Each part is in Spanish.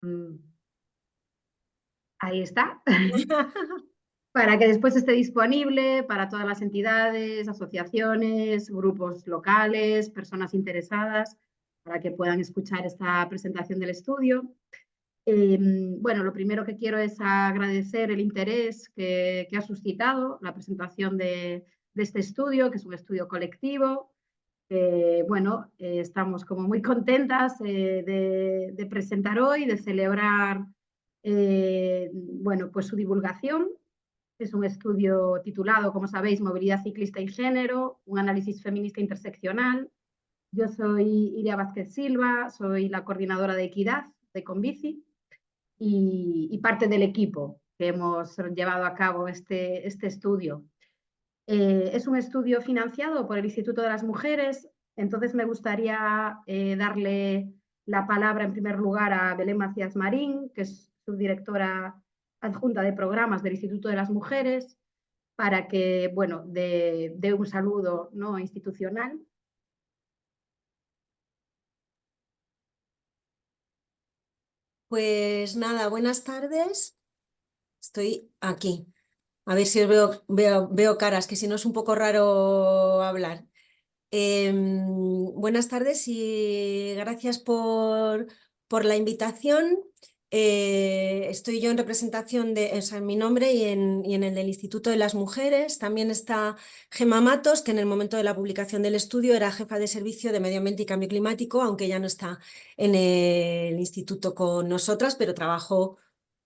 Mm, ahí está. Para que después esté disponible para todas las entidades, asociaciones, grupos locales, personas interesadas, para que puedan escuchar esta presentación del estudio. Bueno, lo primero que quiero es agradecer el interés que ha suscitado la presentación de este estudio, que es un estudio colectivo. Bueno, estamos como muy contentas de presentar hoy, de celebrar bueno, pues su divulgación. Es un estudio titulado, como sabéis, Movilidad ciclista y género, un análisis feminista interseccional. Yo soy Iria Vázquez Silva, soy la coordinadora de equidad de Convici y parte del equipo que hemos llevado a cabo este estudio. Es un estudio financiado por el Instituto de las Mujeres, entonces me gustaría darle la palabra en primer lugar a Belén Macías Marín, que es subdirectora adjunta de programas del Instituto de las Mujeres, para que, bueno, dé un saludo, ¿no?, institucional. Pues nada, buenas tardes. Estoy aquí. A ver si os veo caras, que si no es un poco raro hablar. Buenas tardes y gracias por la invitación. Estoy yo en representación de, o sea, en mi nombre y en el del Instituto de las Mujeres. También está Gemma Matos, que en el momento de la publicación del estudio era jefa de servicio de Medio Ambiente y Cambio Climático, aunque ya no está en el instituto con nosotras, pero trabajó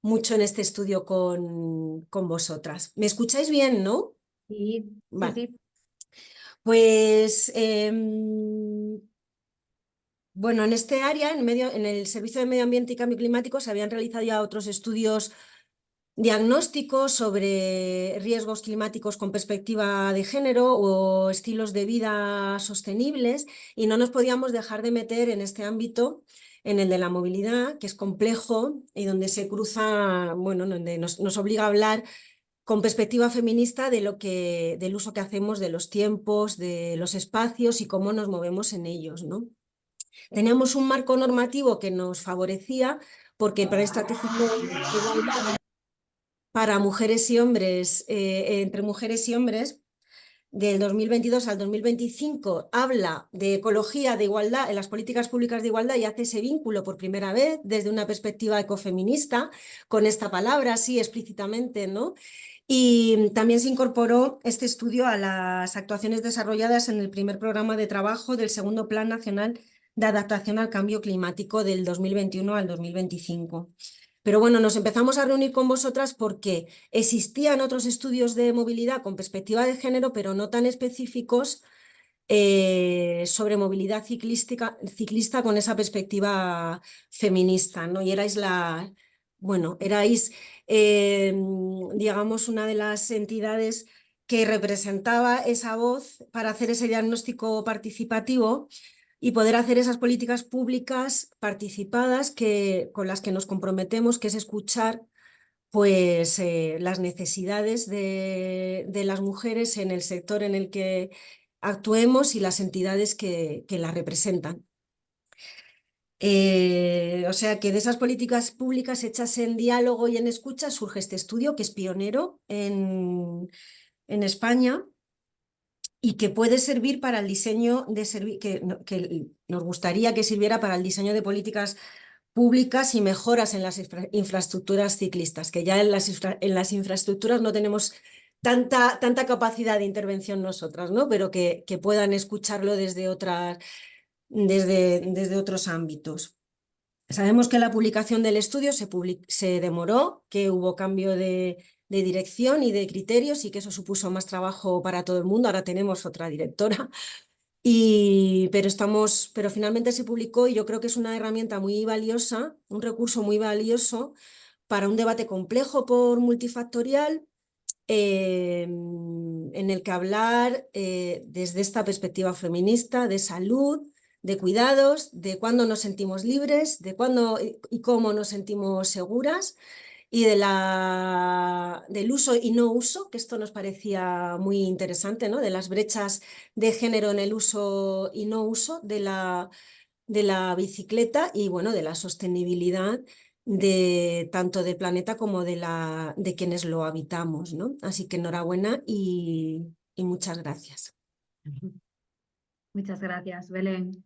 mucho en este estudio con vosotras. ¿Me escucháis bien, no? Sí, sí, Vale. sí. Pues bueno, en este área, en el Servicio de Medio Ambiente y Cambio Climático, se habían realizado ya otros estudios diagnósticos sobre riesgos climáticos con perspectiva de género o estilos de vida sostenibles, y no nos podíamos dejar de meter en este ámbito, en el de la movilidad, que es complejo y donde se cruza, bueno, donde nos obliga a hablar con perspectiva feminista del uso que hacemos de los tiempos, de los espacios y cómo nos movemos en ellos, ¿no? Teníamos un marco normativo que nos favorecía porque para estrategia de igualdad para mujeres y hombres, entre mujeres y hombres, del 2022 al 2025 habla de ecología, de igualdad, en las políticas públicas de igualdad, y hace ese vínculo por primera vez desde una perspectiva ecofeminista, con esta palabra así explícitamente, ¿no? Y también se incorporó este estudio a las actuaciones desarrolladas en el primer programa de trabajo del segundo Plan Nacional de Adaptación al Cambio Climático del 2021 al 2025. Pero bueno, nos empezamos a reunir con vosotras porque existían otros estudios de movilidad con perspectiva de género, pero no tan específicos sobre movilidad ciclista con esa perspectiva feminista, ¿no? Y erais, digamos, una de las entidades que representaba esa voz para hacer ese diagnóstico participativo y poder hacer esas políticas públicas participadas con las que nos comprometemos, que es escuchar pues, las necesidades de las mujeres en el sector en el que actuemos y las entidades que las representan. O sea que de esas políticas públicas hechas en diálogo y en escucha surge este estudio, que es pionero en España y que puede servir para el diseño que nos gustaría que sirviera para el diseño de políticas públicas y mejoras en las infraestructuras ciclistas, que ya en las infraestructuras no tenemos tanta capacidad de intervención nosotras, ¿no? Pero que puedan escucharlo desde otros ámbitos. Sabemos que la publicación del estudio se demoró, que hubo cambio de dirección y de criterios y que eso supuso más trabajo para todo el mundo. Ahora tenemos otra directora, pero finalmente se publicó y yo creo que es una herramienta muy valiosa, un recurso muy valioso para un debate complejo por multifactorial, en el que hablar desde esta perspectiva feminista de salud, de cuidados, de cuándo nos sentimos libres, de cuándo y cómo nos sentimos seguras, y del uso y no uso, que esto nos parecía muy interesante, ¿no? De las brechas de género en el uso y no uso de la bicicleta y, bueno, de la sostenibilidad tanto del planeta como de quienes lo habitamos, ¿no? Así que enhorabuena y muchas gracias. Muchas gracias, Belén.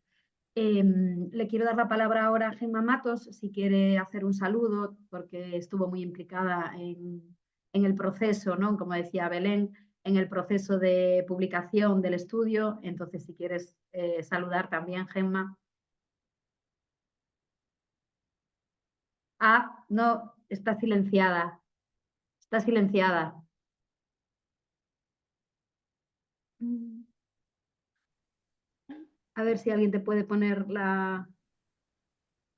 Le quiero dar la palabra ahora a Gemma Matos, si quiere hacer un saludo, porque estuvo muy implicada en el proceso, ¿no? Como decía Belén, en el proceso de publicación del estudio. Entonces, si quieres saludar también, Gemma. Ah, no, está silenciada. Está silenciada. A ver si alguien te puede poner la...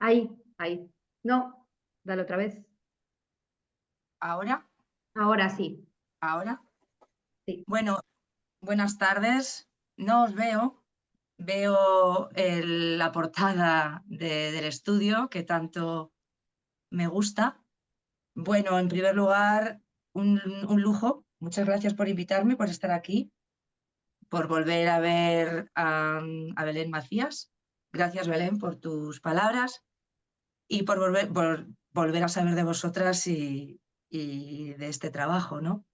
Ahí, ahí. No, dale otra vez. ¿Ahora? Ahora sí. ¿Ahora? Sí. Bueno, buenas tardes. No os veo. Veo la portada del estudio que tanto me gusta. Bueno, en primer lugar, un lujo. Muchas gracias por invitarme, por estar aquí, por volver a ver a Belén Macías. Gracias, Belén, por tus palabras y por volver a saber de vosotras y de este trabajo, ¿no?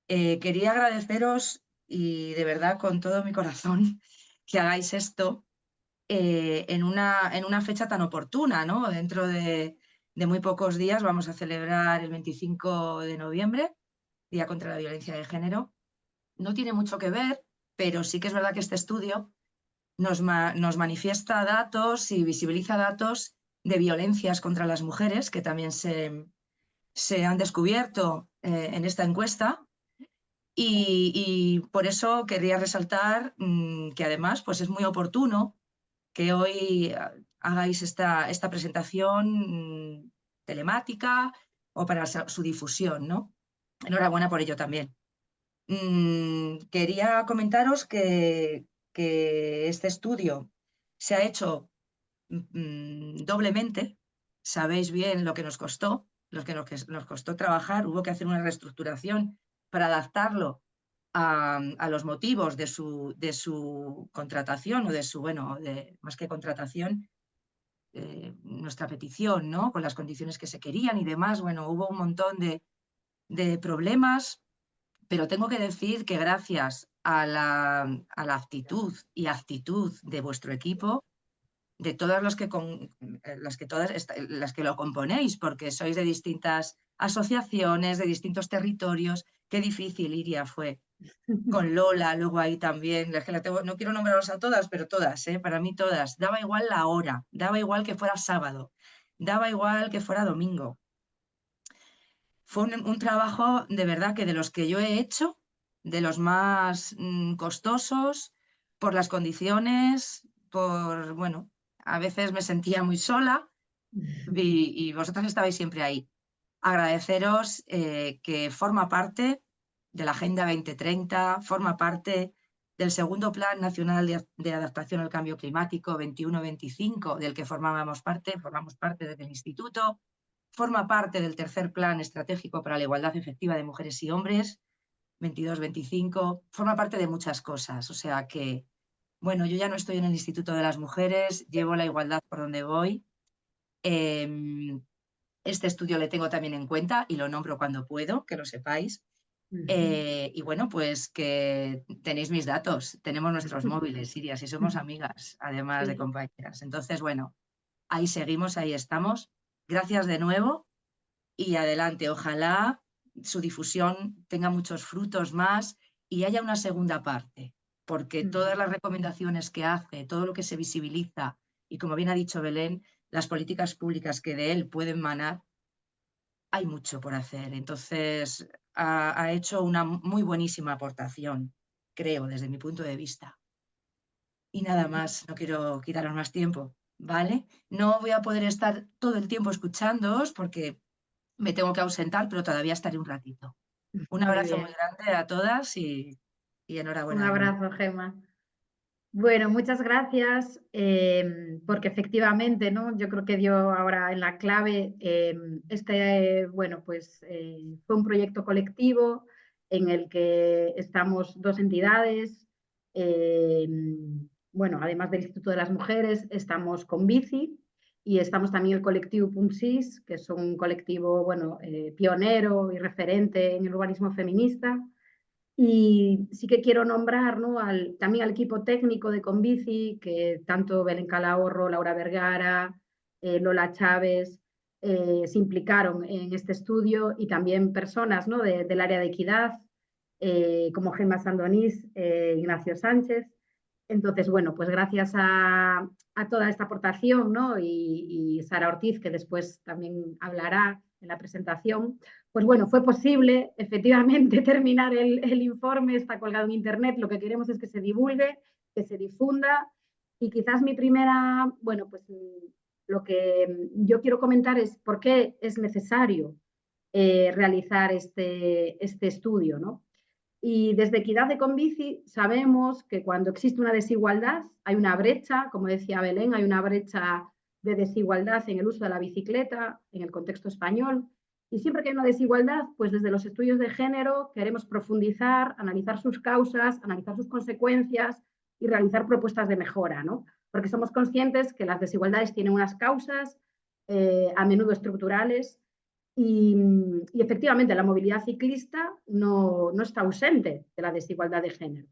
Quería agradeceros y de verdad con todo mi corazón que hagáis esto en una fecha tan oportuna, ¿no? Dentro de muy pocos días vamos a celebrar el 25 de noviembre, Día contra la Violencia de Género. No tiene mucho que ver, pero sí que es verdad que este estudio nos manifiesta datos y visibiliza datos de violencias contra las mujeres que también se han descubierto en esta encuesta. Y por eso quería resaltar que además pues es muy oportuno que hoy hagáis esta presentación telemática o para su difusión, ¿no? Enhorabuena por ello también. Quería comentaros que este estudio se ha hecho doblemente. Sabéis bien lo que nos costó, lo que nos costó trabajar. Hubo que hacer una reestructuración para adaptarlo a los motivos de su contratación o de su, bueno, más que contratación, nuestra petición, ¿no? Con las condiciones que se querían y demás. Bueno, hubo un montón de problemas, pero tengo que decir que gracias a la actitud y actitud de vuestro equipo, de todas las que lo componéis, porque sois de distintas asociaciones, de distintos territorios. Qué difícil, Iria, fue. Con Lola, luego ahí también, no quiero nombrarlos a todas, pero todas, para mí todas. Daba igual la hora, daba igual que fuera sábado, daba igual que fuera domingo. Fue un trabajo de verdad que de los que yo he hecho, de los más costosos, por las condiciones, bueno, a veces me sentía muy sola y vosotras estabais siempre ahí. Agradeceros que forma parte de la Agenda 2030, forma parte del segundo Plan Nacional de Adaptación al Cambio Climático 21-25, del que formamos parte desde el Instituto, forma parte del tercer Plan Estratégico para la Igualdad Efectiva de Mujeres y Hombres 22-25, forma parte de muchas cosas. O sea que, bueno, yo ya no estoy en el Instituto de las Mujeres, llevo la igualdad por donde voy. Este estudio le tengo también en cuenta y lo nombro cuando puedo, que lo sepáis. Y bueno, pues que tenéis mis datos, tenemos nuestros móviles, Iria, si somos amigas, además de compañeras. Entonces, bueno, ahí seguimos, ahí estamos. Gracias de nuevo y adelante. Ojalá su difusión tenga muchos frutos más y haya una segunda parte, porque todas las recomendaciones que hace, todo lo que se visibiliza y, como bien ha dicho Belén, las políticas públicas que de él pueden manar, hay mucho por hacer. Entonces, ha hecho una muy buenísima aportación, creo, desde mi punto de vista. Y nada más, no quiero quitaros más tiempo, ¿vale? No voy a poder estar todo el tiempo escuchándoos porque me tengo que ausentar, pero todavía estaré un ratito. Un abrazo muy grande a todas y enhorabuena. Un abrazo, Gemma. Bueno, muchas gracias, porque efectivamente, ¿no? Yo creo que dio ahora en la clave, bueno, pues fue un proyecto colectivo en el que estamos dos entidades, bueno, además del Instituto de las Mujeres, estamos con Bici y estamos también el colectivo PUMSIS, que es un colectivo bueno, pionero y referente en el urbanismo feminista. Y sí que quiero nombrar, ¿no?, también al equipo técnico de Convici, que tanto Belén Calahorro, Laura Vergara, Lola Chávez se implicaron en este estudio, y también personas, ¿no?, del área de equidad, como Gemma Sandonís, Ignacio Sánchez. Entonces, bueno, pues gracias a toda esta aportación, ¿no?, y Sara Ortiz, que después también hablará en la presentación, pues bueno, fue posible efectivamente terminar el informe, está colgado en internet. Lo que queremos es que se divulgue, que se difunda, y quizás mi primera, bueno, pues lo que yo quiero comentar es por qué es necesario realizar este estudio, ¿no? Y desde Equidad de Convici sabemos que cuando existe una desigualdad, hay una brecha, como decía Belén, hay una brecha de desigualdad en el uso de la bicicleta en el contexto español. Y siempre que hay una desigualdad, pues desde los estudios de género queremos profundizar, analizar sus causas, analizar sus consecuencias y realizar propuestas de mejora, ¿no? Porque somos conscientes que las desigualdades tienen unas causas, a menudo estructurales, y efectivamente la movilidad ciclista no está ausente de la desigualdad de género.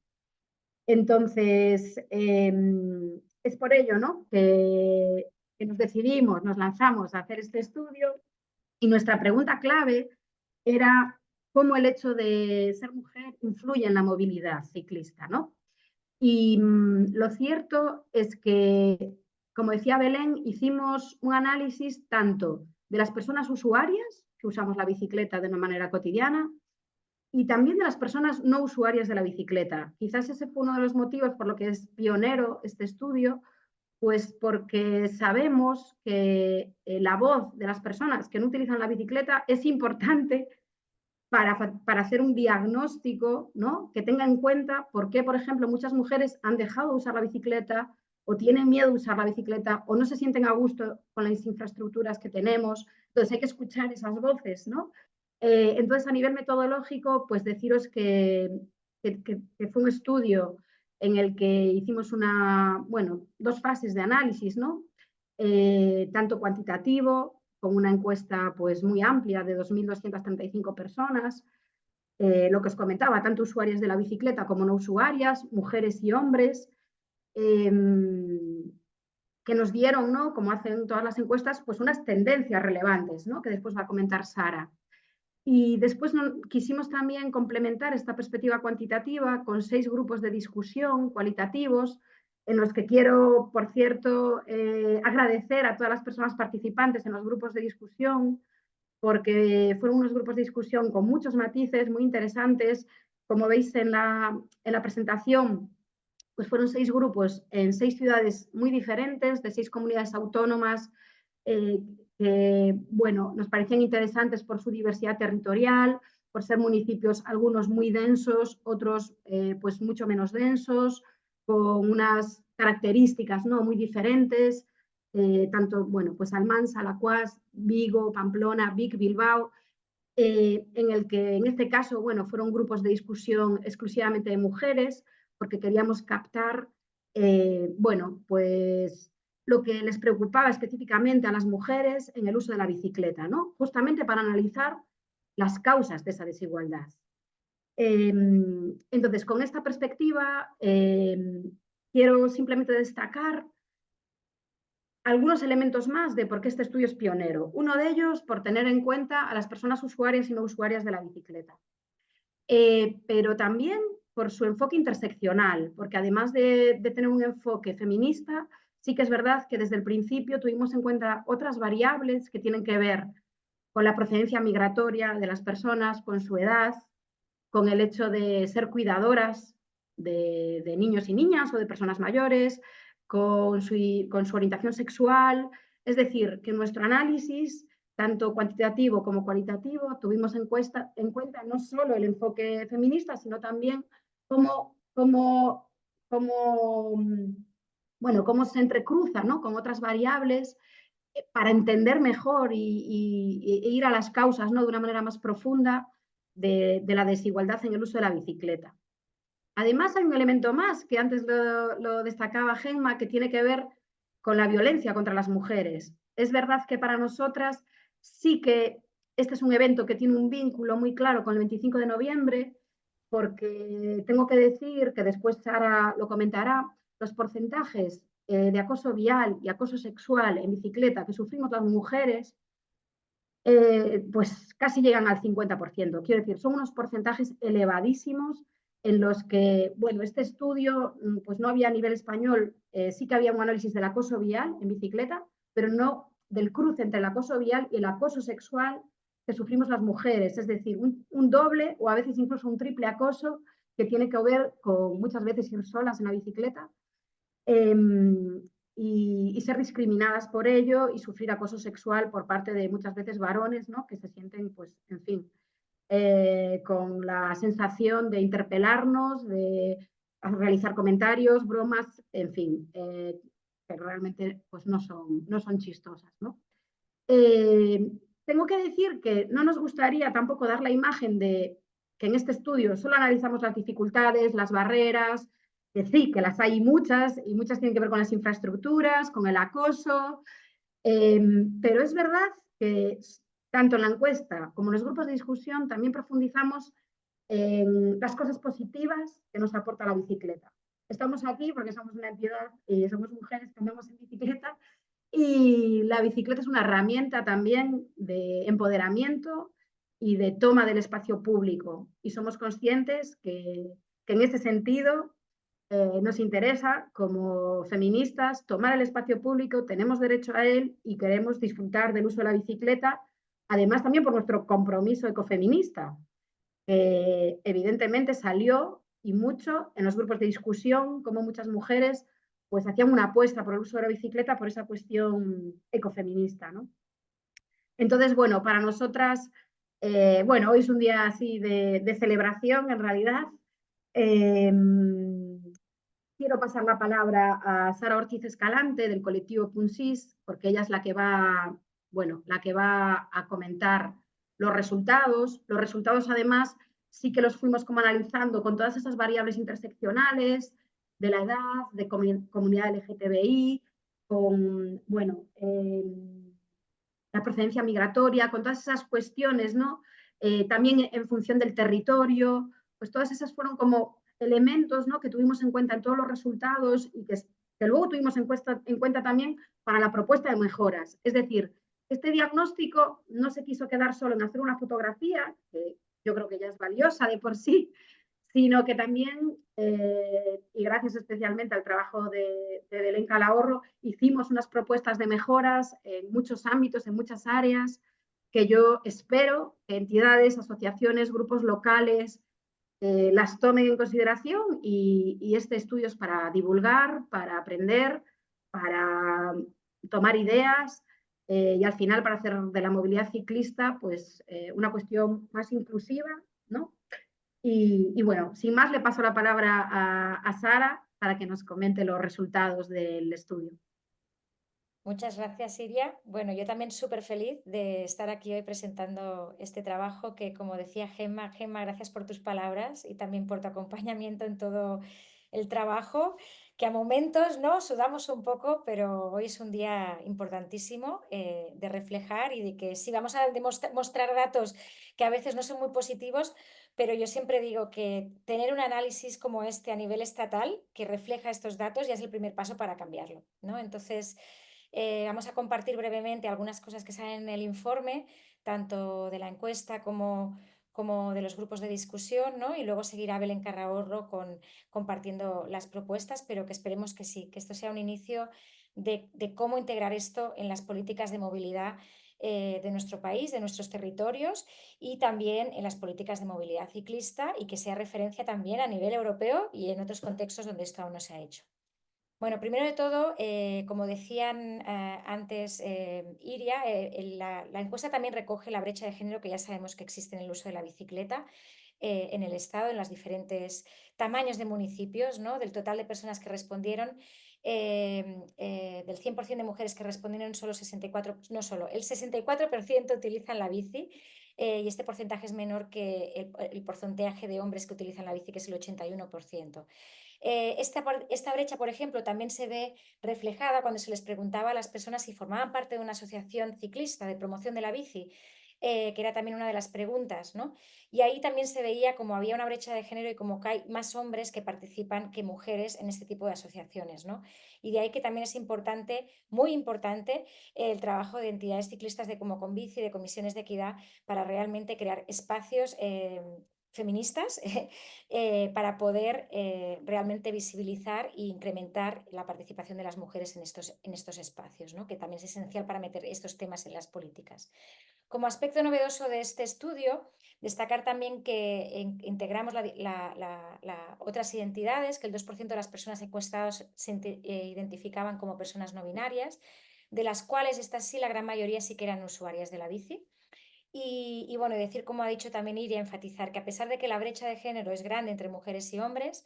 Entonces, es por ello, ¿no?, que nos decidimos, nos lanzamos a hacer este estudio, y nuestra pregunta clave era cómo el hecho de ser mujer influye en la movilidad ciclista, ¿no? Y lo cierto es que, como decía Belén, hicimos un análisis tanto de las personas usuarias, que usamos la bicicleta de una manera cotidiana, y también de las personas no usuarias de la bicicleta. Quizás ese fue uno de los motivos por lo que es pionero este estudio, pues porque sabemos que la voz de las personas que no utilizan la bicicleta es importante para hacer un diagnóstico, ¿no?, que tenga en cuenta por qué, por ejemplo, muchas mujeres han dejado de usar la bicicleta, o tienen miedo de usar la bicicleta, o no se sienten a gusto con las infraestructuras que tenemos. Entonces hay que escuchar esas voces, ¿no? Entonces, a nivel metodológico, pues deciros que fue un estudio en el que hicimos dos fases de análisis, ¿no? Tanto cuantitativo, con una encuesta pues muy amplia de 2.235 personas, lo que os comentaba, tanto usuarias de la bicicleta como no usuarias, mujeres y hombres, que nos dieron, ¿no?, como hacen todas las encuestas, pues unas tendencias relevantes, ¿no?, que después va a comentar Sara. Y después quisimos también complementar esta perspectiva cuantitativa con 6 grupos de discusión cualitativos, en los que quiero, por cierto, agradecer a todas las personas participantes en los grupos de discusión, porque fueron unos grupos de discusión con muchos matices muy interesantes. Como veis en la presentación, pues fueron 6 grupos en 6 ciudades muy diferentes, de 6 comunidades autónomas, que bueno, nos parecían interesantes por su diversidad territorial, por ser municipios algunos muy densos, otros pues mucho menos densos, con unas características, ¿no?, muy diferentes, tanto, bueno, pues Almansa, Alacuás, Vigo, Pamplona, Vic, Bilbao, en el que en este caso, bueno, fueron grupos de discusión exclusivamente de mujeres, porque queríamos captar, bueno, pues lo que les preocupaba específicamente a las mujeres en el uso de la bicicleta, ¿no?, justamente para analizar las causas de esa desigualdad. Entonces, con esta perspectiva, quiero simplemente destacar algunos elementos más de por qué este estudio es pionero. Uno de ellos, por tener en cuenta a las personas usuarias y no usuarias de la bicicleta. Pero también por su enfoque interseccional, porque además de tener un enfoque feminista, sí que es verdad que desde el principio tuvimos en cuenta otras variables que tienen que ver con la procedencia migratoria de las personas, con su edad, con el hecho de ser cuidadoras de niños y niñas o de personas mayores, con su orientación sexual. Es decir, que nuestro análisis, tanto cuantitativo como cualitativo, tuvimos en cuenta no solo el enfoque feminista, sino también cómo se entrecruza, ¿no?, con otras variables, para entender mejor e ir a las causas, ¿no?, de una manera más profunda de la desigualdad en el uso de la bicicleta. Además, hay un elemento más que antes lo destacaba Gemma, que tiene que ver con la violencia contra las mujeres. Es verdad que para nosotras sí que este es un evento que tiene un vínculo muy claro con el 25 de noviembre, porque tengo que decir que después Sara lo comentará, los porcentajes de acoso vial y acoso sexual en bicicleta que sufrimos las mujeres, pues casi llegan al 50%. Quiero decir, son unos porcentajes elevadísimos en los que, bueno, este estudio, pues no había a nivel español, sí que había un análisis del acoso vial en bicicleta, pero no del cruce entre el acoso vial y el acoso sexual que sufrimos las mujeres, es decir, un doble o a veces incluso un triple acoso que tiene que ver con muchas veces ir solas en la bicicleta y ser discriminadas por ello y sufrir acoso sexual por parte de muchas veces varones, ¿no? Que se sienten, pues, en fin, con la sensación de interpelarnos, de realizar comentarios, bromas, en fin, que realmente pues, no son chistosas, ¿no? Tengo que decir que no nos gustaría tampoco dar la imagen de que en este estudio solo analizamos las dificultades, las barreras, que sí, que las hay muchas y muchas tienen que ver con las infraestructuras, con el acoso, pero es verdad que tanto en la encuesta como en los grupos de discusión también profundizamos en las cosas positivas que nos aporta la bicicleta. Estamos aquí porque somos una entidad y somos mujeres que andamos en bicicleta y la bicicleta es una herramienta también de empoderamiento y de toma del espacio público. Y somos conscientes que en ese sentido nos interesa como feministas tomar el espacio público, tenemos derecho a él y queremos disfrutar del uso de la bicicleta, además también por nuestro compromiso ecofeminista, que evidentemente salió y mucho en los grupos de discusión, como muchas mujeres pues hacían una apuesta por el uso de la bicicleta por esa cuestión ecofeminista, ¿no? Entonces, bueno, para nosotras, bueno, hoy es un día así de celebración en realidad. Quiero pasar la palabra a Sara Ortiz Escalante del colectivo Punsis, porque ella es la que va, bueno, la que va a comentar los resultados. Los resultados, además, sí que los fuimos como analizando con todas esas variables interseccionales de la edad, de comunidad LGTBI, con, bueno, la procedencia migratoria, con todas esas cuestiones, ¿no? También en función del territorio, pues todas esas fueron como elementos, ¿no? Que tuvimos en cuenta en todos los resultados y que luego tuvimos en cuenta también para la propuesta de mejoras. Es decir, este diagnóstico no se quiso quedar solo en hacer una fotografía, que yo creo que ya es valiosa de por sí, sino que también, y gracias especialmente al trabajo de Belén Calahorro, hicimos unas propuestas de mejoras en muchos ámbitos, en muchas áreas, que yo espero que entidades, asociaciones, grupos locales las tomen en consideración y este estudio es para divulgar, para aprender, para tomar ideas y al final para hacer de la movilidad ciclista pues una cuestión más inclusiva, ¿no? Y bueno, sin más, le paso la palabra a Sara para que nos comente los resultados del estudio. Muchas gracias, Iria. Bueno, yo también súper feliz de estar aquí hoy presentando este trabajo que, como decía Gemma, gracias por tus palabras y también por tu acompañamiento en todo el trabajo, que a momentos no sudamos un poco, pero hoy es un día importantísimo de reflejar y de que sí vamos a mostrar datos que a veces no son muy positivos, pero yo siempre digo que tener un análisis como este a nivel estatal que refleja estos datos ya es el primer paso para cambiarlo, ¿no? Entonces, vamos a compartir brevemente algunas cosas que salen en el informe, tanto de la encuesta como de los grupos de discusión, ¿no? Y luego seguirá Belén Calahorro compartiendo las propuestas, pero que esperemos que sí, que esto sea un inicio de cómo integrar esto en las políticas de movilidad de nuestro país, de nuestros territorios y también en las políticas de movilidad ciclista y que sea referencia también a nivel europeo y en otros contextos donde esto aún no se ha hecho. Bueno, primero de todo, como decían antes Iria, la encuesta también recoge la brecha de género que ya sabemos que existe en el uso de la bicicleta en el Estado, en los diferentes tamaños de municipios, ¿no? Del total de personas que respondieron, del 100% de mujeres que respondieron, solo 64, no solo, el 64% utilizan la bici y este porcentaje es menor que el porcentaje de hombres que utilizan la bici, que es el 81%. Esta brecha, por ejemplo, también se ve reflejada cuando se les preguntaba a las personas si formaban parte de una asociación ciclista de promoción de la bici, que era también una de las preguntas, ¿no? Y ahí también se veía como había una brecha de género y como que hay más hombres que participan que mujeres en este tipo de asociaciones, ¿no? Y de ahí que también es importante, muy importante, el trabajo de entidades ciclistas de Como con Bici, de comisiones de equidad, para realmente crear espacios feministas para poder realmente visibilizar e incrementar la participación de las mujeres en estos espacios, ¿no? Que también es esencial para meter estos temas en las políticas. Como aspecto novedoso de este estudio, destacar también que integramos otras identidades, que el 2% de las personas encuestadas se identificaban como personas no binarias, de las cuales estas sí, la gran mayoría sí que eran usuarias de la bici. Y bueno, decir, como ha dicho también Iria, enfatizar que a pesar de que la brecha de género es grande entre mujeres y hombres,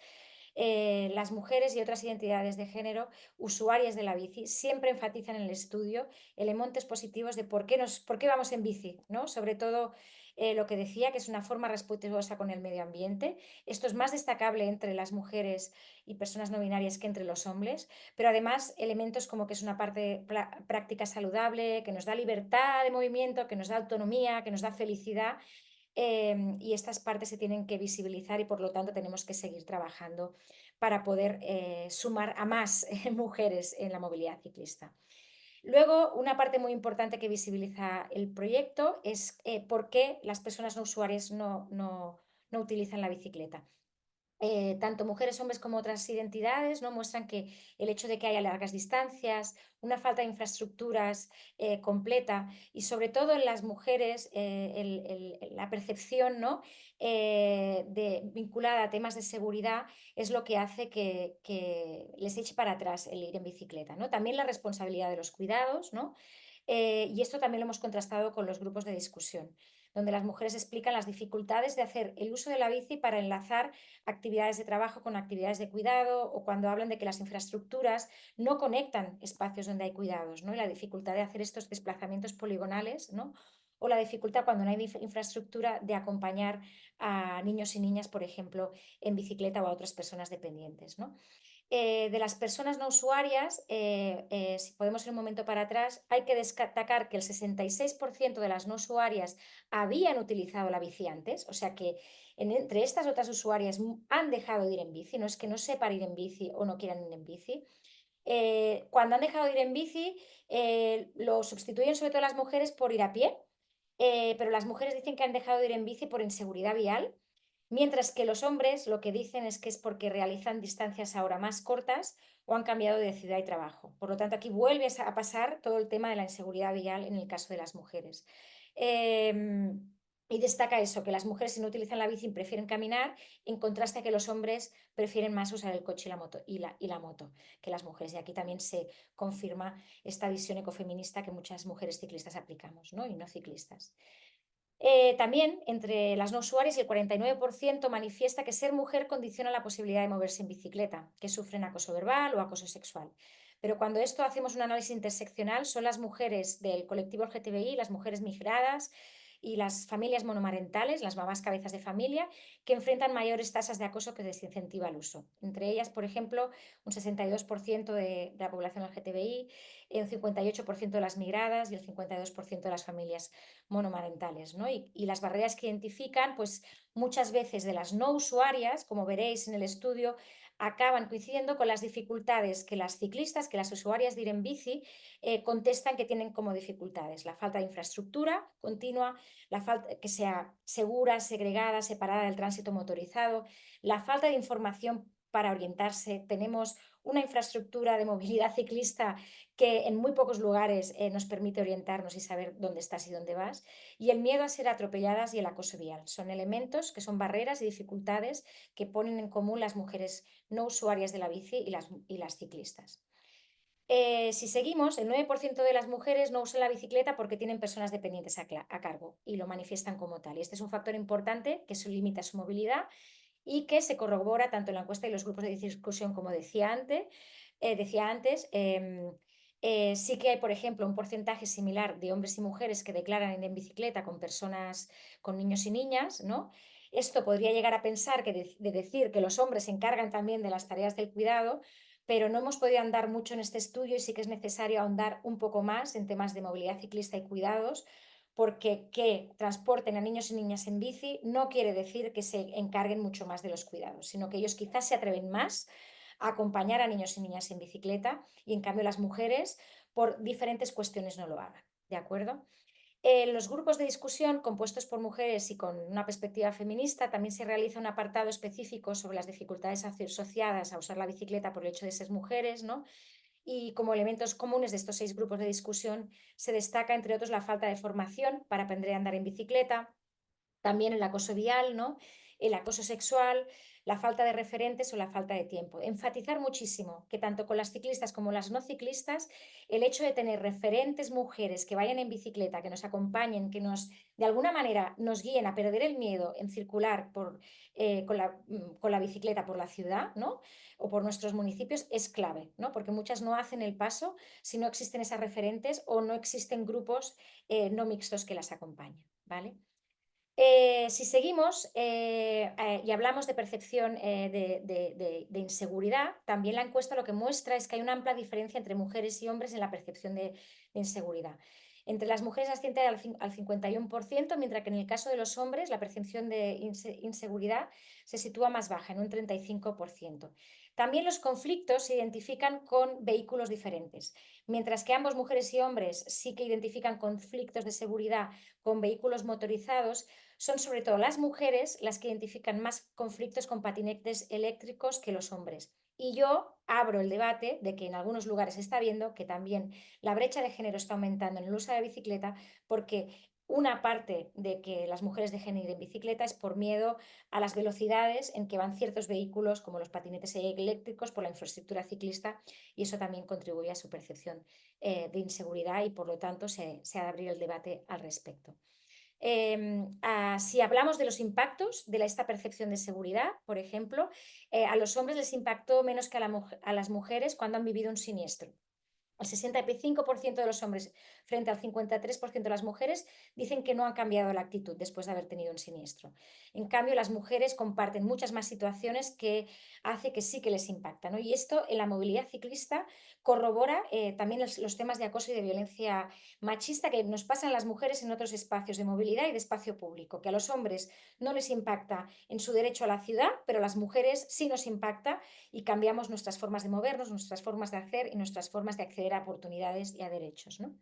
las mujeres y otras identidades de género usuarias de la bici siempre enfatizan en el estudio elementos positivos de por qué vamos en bici, ¿no? Sobre todo lo que decía, que es una forma respetuosa con el medio ambiente. Esto es más destacable entre las mujeres y personas no binarias que entre los hombres, pero además elementos como que es una parte práctica saludable, que nos da libertad de movimiento, que nos da autonomía, que nos da felicidad. Y estas partes se tienen que visibilizar y por lo tanto tenemos que seguir trabajando para poder sumar a más mujeres en la movilidad ciclista. Luego, una parte muy importante que visibiliza el proyecto es por qué las personas no usuarias no utilizan la bicicleta. Tanto mujeres, hombres como otras identidades, ¿no? Muestran que el hecho de que haya largas distancias, una falta de infraestructuras completa y sobre todo en las mujeres la percepción, ¿no? Vinculada a temas de seguridad es lo que hace que les eche para atrás el ir en bicicleta, ¿no? También la responsabilidad de los cuidados, ¿no? Y esto también lo hemos contrastado con los grupos de discusión, donde las mujeres explican las dificultades de hacer el uso de la bici para enlazar actividades de trabajo con actividades de cuidado, o cuando hablan de que las infraestructuras no conectan espacios donde hay cuidados, ¿no? Y la dificultad de hacer estos desplazamientos poligonales, ¿no? O la dificultad cuando no hay infraestructura de acompañar a niños y niñas, por ejemplo, en bicicleta o a otras personas dependientes, ¿no? De las personas no usuarias, si podemos ir un momento para atrás, hay que destacar que el 66% de las no usuarias habían utilizado la bici antes, o sea que entre estas otras usuarias han dejado de ir en bici, no es que no sepan ir en bici o no quieran ir en bici. Cuando han dejado de ir en bici, lo sustituyen sobre todo las mujeres por ir a pie, pero las mujeres dicen que han dejado de ir en bici por inseguridad vial. Mientras que los hombres lo que dicen es que es porque realizan distancias ahora más cortas o han cambiado de ciudad y trabajo. Por lo tanto, aquí vuelve a pasar todo el tema de la inseguridad vial en el caso de las mujeres. Y destaca eso, que las mujeres si no utilizan la bici prefieren caminar, en contraste a que los hombres prefieren más usar el coche y la moto que las mujeres. Y aquí también se confirma esta visión ecofeminista que muchas mujeres ciclistas aplicamos, ¿no? Y no ciclistas. También entre las no usuarias, el 49% manifiesta que ser mujer condiciona la posibilidad de moverse en bicicleta, que sufren acoso verbal o acoso sexual. Pero cuando esto hacemos un análisis interseccional, son las mujeres del colectivo LGTBI, las mujeres migradas y las familias monomarentales, las mamás cabezas de familia, que enfrentan mayores tasas de acoso que desincentiva el uso. Entre ellas, por ejemplo, un 62% de la población LGTBI, un 58% de las migradas y el 52% de las familias monomarentales, ¿no? Y las barreras que identifican, pues muchas veces de las no usuarias, como veréis en el estudio, acaban coincidiendo con las dificultades que las ciclistas, que las usuarias de ir en bici, contestan que tienen como dificultades. La falta de infraestructura continua, la falta que sea segura, segregada, separada del tránsito motorizado, la falta de información para orientarse. Tenemos una infraestructura de movilidad ciclista que en muy pocos lugares nos permite orientarnos y saber dónde estás y dónde vas. Y el miedo a ser atropelladas y el acoso vial. Son elementos que son barreras y dificultades que ponen en común las mujeres no usuarias de la bici y las ciclistas. Si seguimos, el 9% de las mujeres no usan la bicicleta porque tienen personas dependientes a cargo y lo manifiestan como tal. Y este es un factor importante que limita su movilidad y que se corrobora tanto en la encuesta y los grupos de discusión como decía antes. Sí que hay, por ejemplo, un porcentaje similar de hombres y mujeres que declaran ir en bicicleta con personas, con niños y niñas, ¿no? Esto podría llegar a pensar de decir que los hombres se encargan también de las tareas del cuidado, pero no hemos podido andar mucho en este estudio y sí que es necesario ahondar un poco más en temas de movilidad ciclista y cuidados, porque que transporten a niños y niñas en bici no quiere decir que se encarguen mucho más de los cuidados, sino que ellos quizás se atreven más a acompañar a niños y niñas en bicicleta y en cambio las mujeres por diferentes cuestiones no lo hagan, ¿de acuerdo? En los grupos de discusión compuestos por mujeres y con una perspectiva feminista también se realiza un apartado específico sobre las dificultades asociadas a usar la bicicleta por el hecho de ser mujeres, ¿no? Y como elementos comunes de estos 6 grupos de discusión se destaca, entre otros, la falta de formación para aprender a andar en bicicleta, también el acoso vial, ¿no? El acoso sexual, la falta de referentes o la falta de tiempo. Enfatizar muchísimo que tanto con las ciclistas como las no ciclistas, el hecho de tener referentes mujeres que vayan en bicicleta, que nos acompañen, que nos, de alguna manera, nos guíen a perder el miedo en circular con la bicicleta por la ciudad, ¿no? O por nuestros municipios, es clave, ¿no? Porque muchas no hacen el paso si no existen esas referentes o no existen grupos no mixtos que las acompañen, ¿vale? Si seguimos y hablamos de percepción de inseguridad, también la encuesta lo que muestra es que hay una amplia diferencia entre mujeres y hombres en la percepción de inseguridad. Entre las mujeres asciende al 51%, mientras que en el caso de los hombres la percepción de inseguridad se sitúa más baja, en un 35%. También los conflictos se identifican con vehículos diferentes. Mientras que ambos, mujeres y hombres, sí que identifican conflictos de seguridad con vehículos motorizados, son sobre todo las mujeres las que identifican más conflictos con patinetes eléctricos que los hombres. Y yo abro el debate de que en algunos lugares se está viendo que también la brecha de género está aumentando en el uso de la bicicleta, porque una parte de que las mujeres dejen ir en bicicleta es por miedo a las velocidades en que van ciertos vehículos como los patinetes eléctricos por la infraestructura ciclista, y eso también contribuye a su percepción de inseguridad y por lo tanto se ha de abrir el debate al respecto. Si hablamos de los impactos de esta percepción de seguridad, por ejemplo, a los hombres les impactó menos que a las mujeres cuando han vivido un siniestro. El 65% de los hombres frente al 53% de las mujeres dicen que no han cambiado la actitud después de haber tenido un siniestro. En cambio, las mujeres comparten muchas más situaciones que hace que sí que les impacta, ¿no? Y esto en la movilidad ciclista corrobora también los temas de acoso y de violencia machista que nos pasan a las mujeres en otros espacios de movilidad y de espacio público, que a los hombres no les impacta en su derecho a la ciudad, pero a las mujeres sí nos impacta y cambiamos nuestras formas de movernos, nuestras formas de hacer y nuestras formas de acceder a oportunidades y a derechos, ¿no?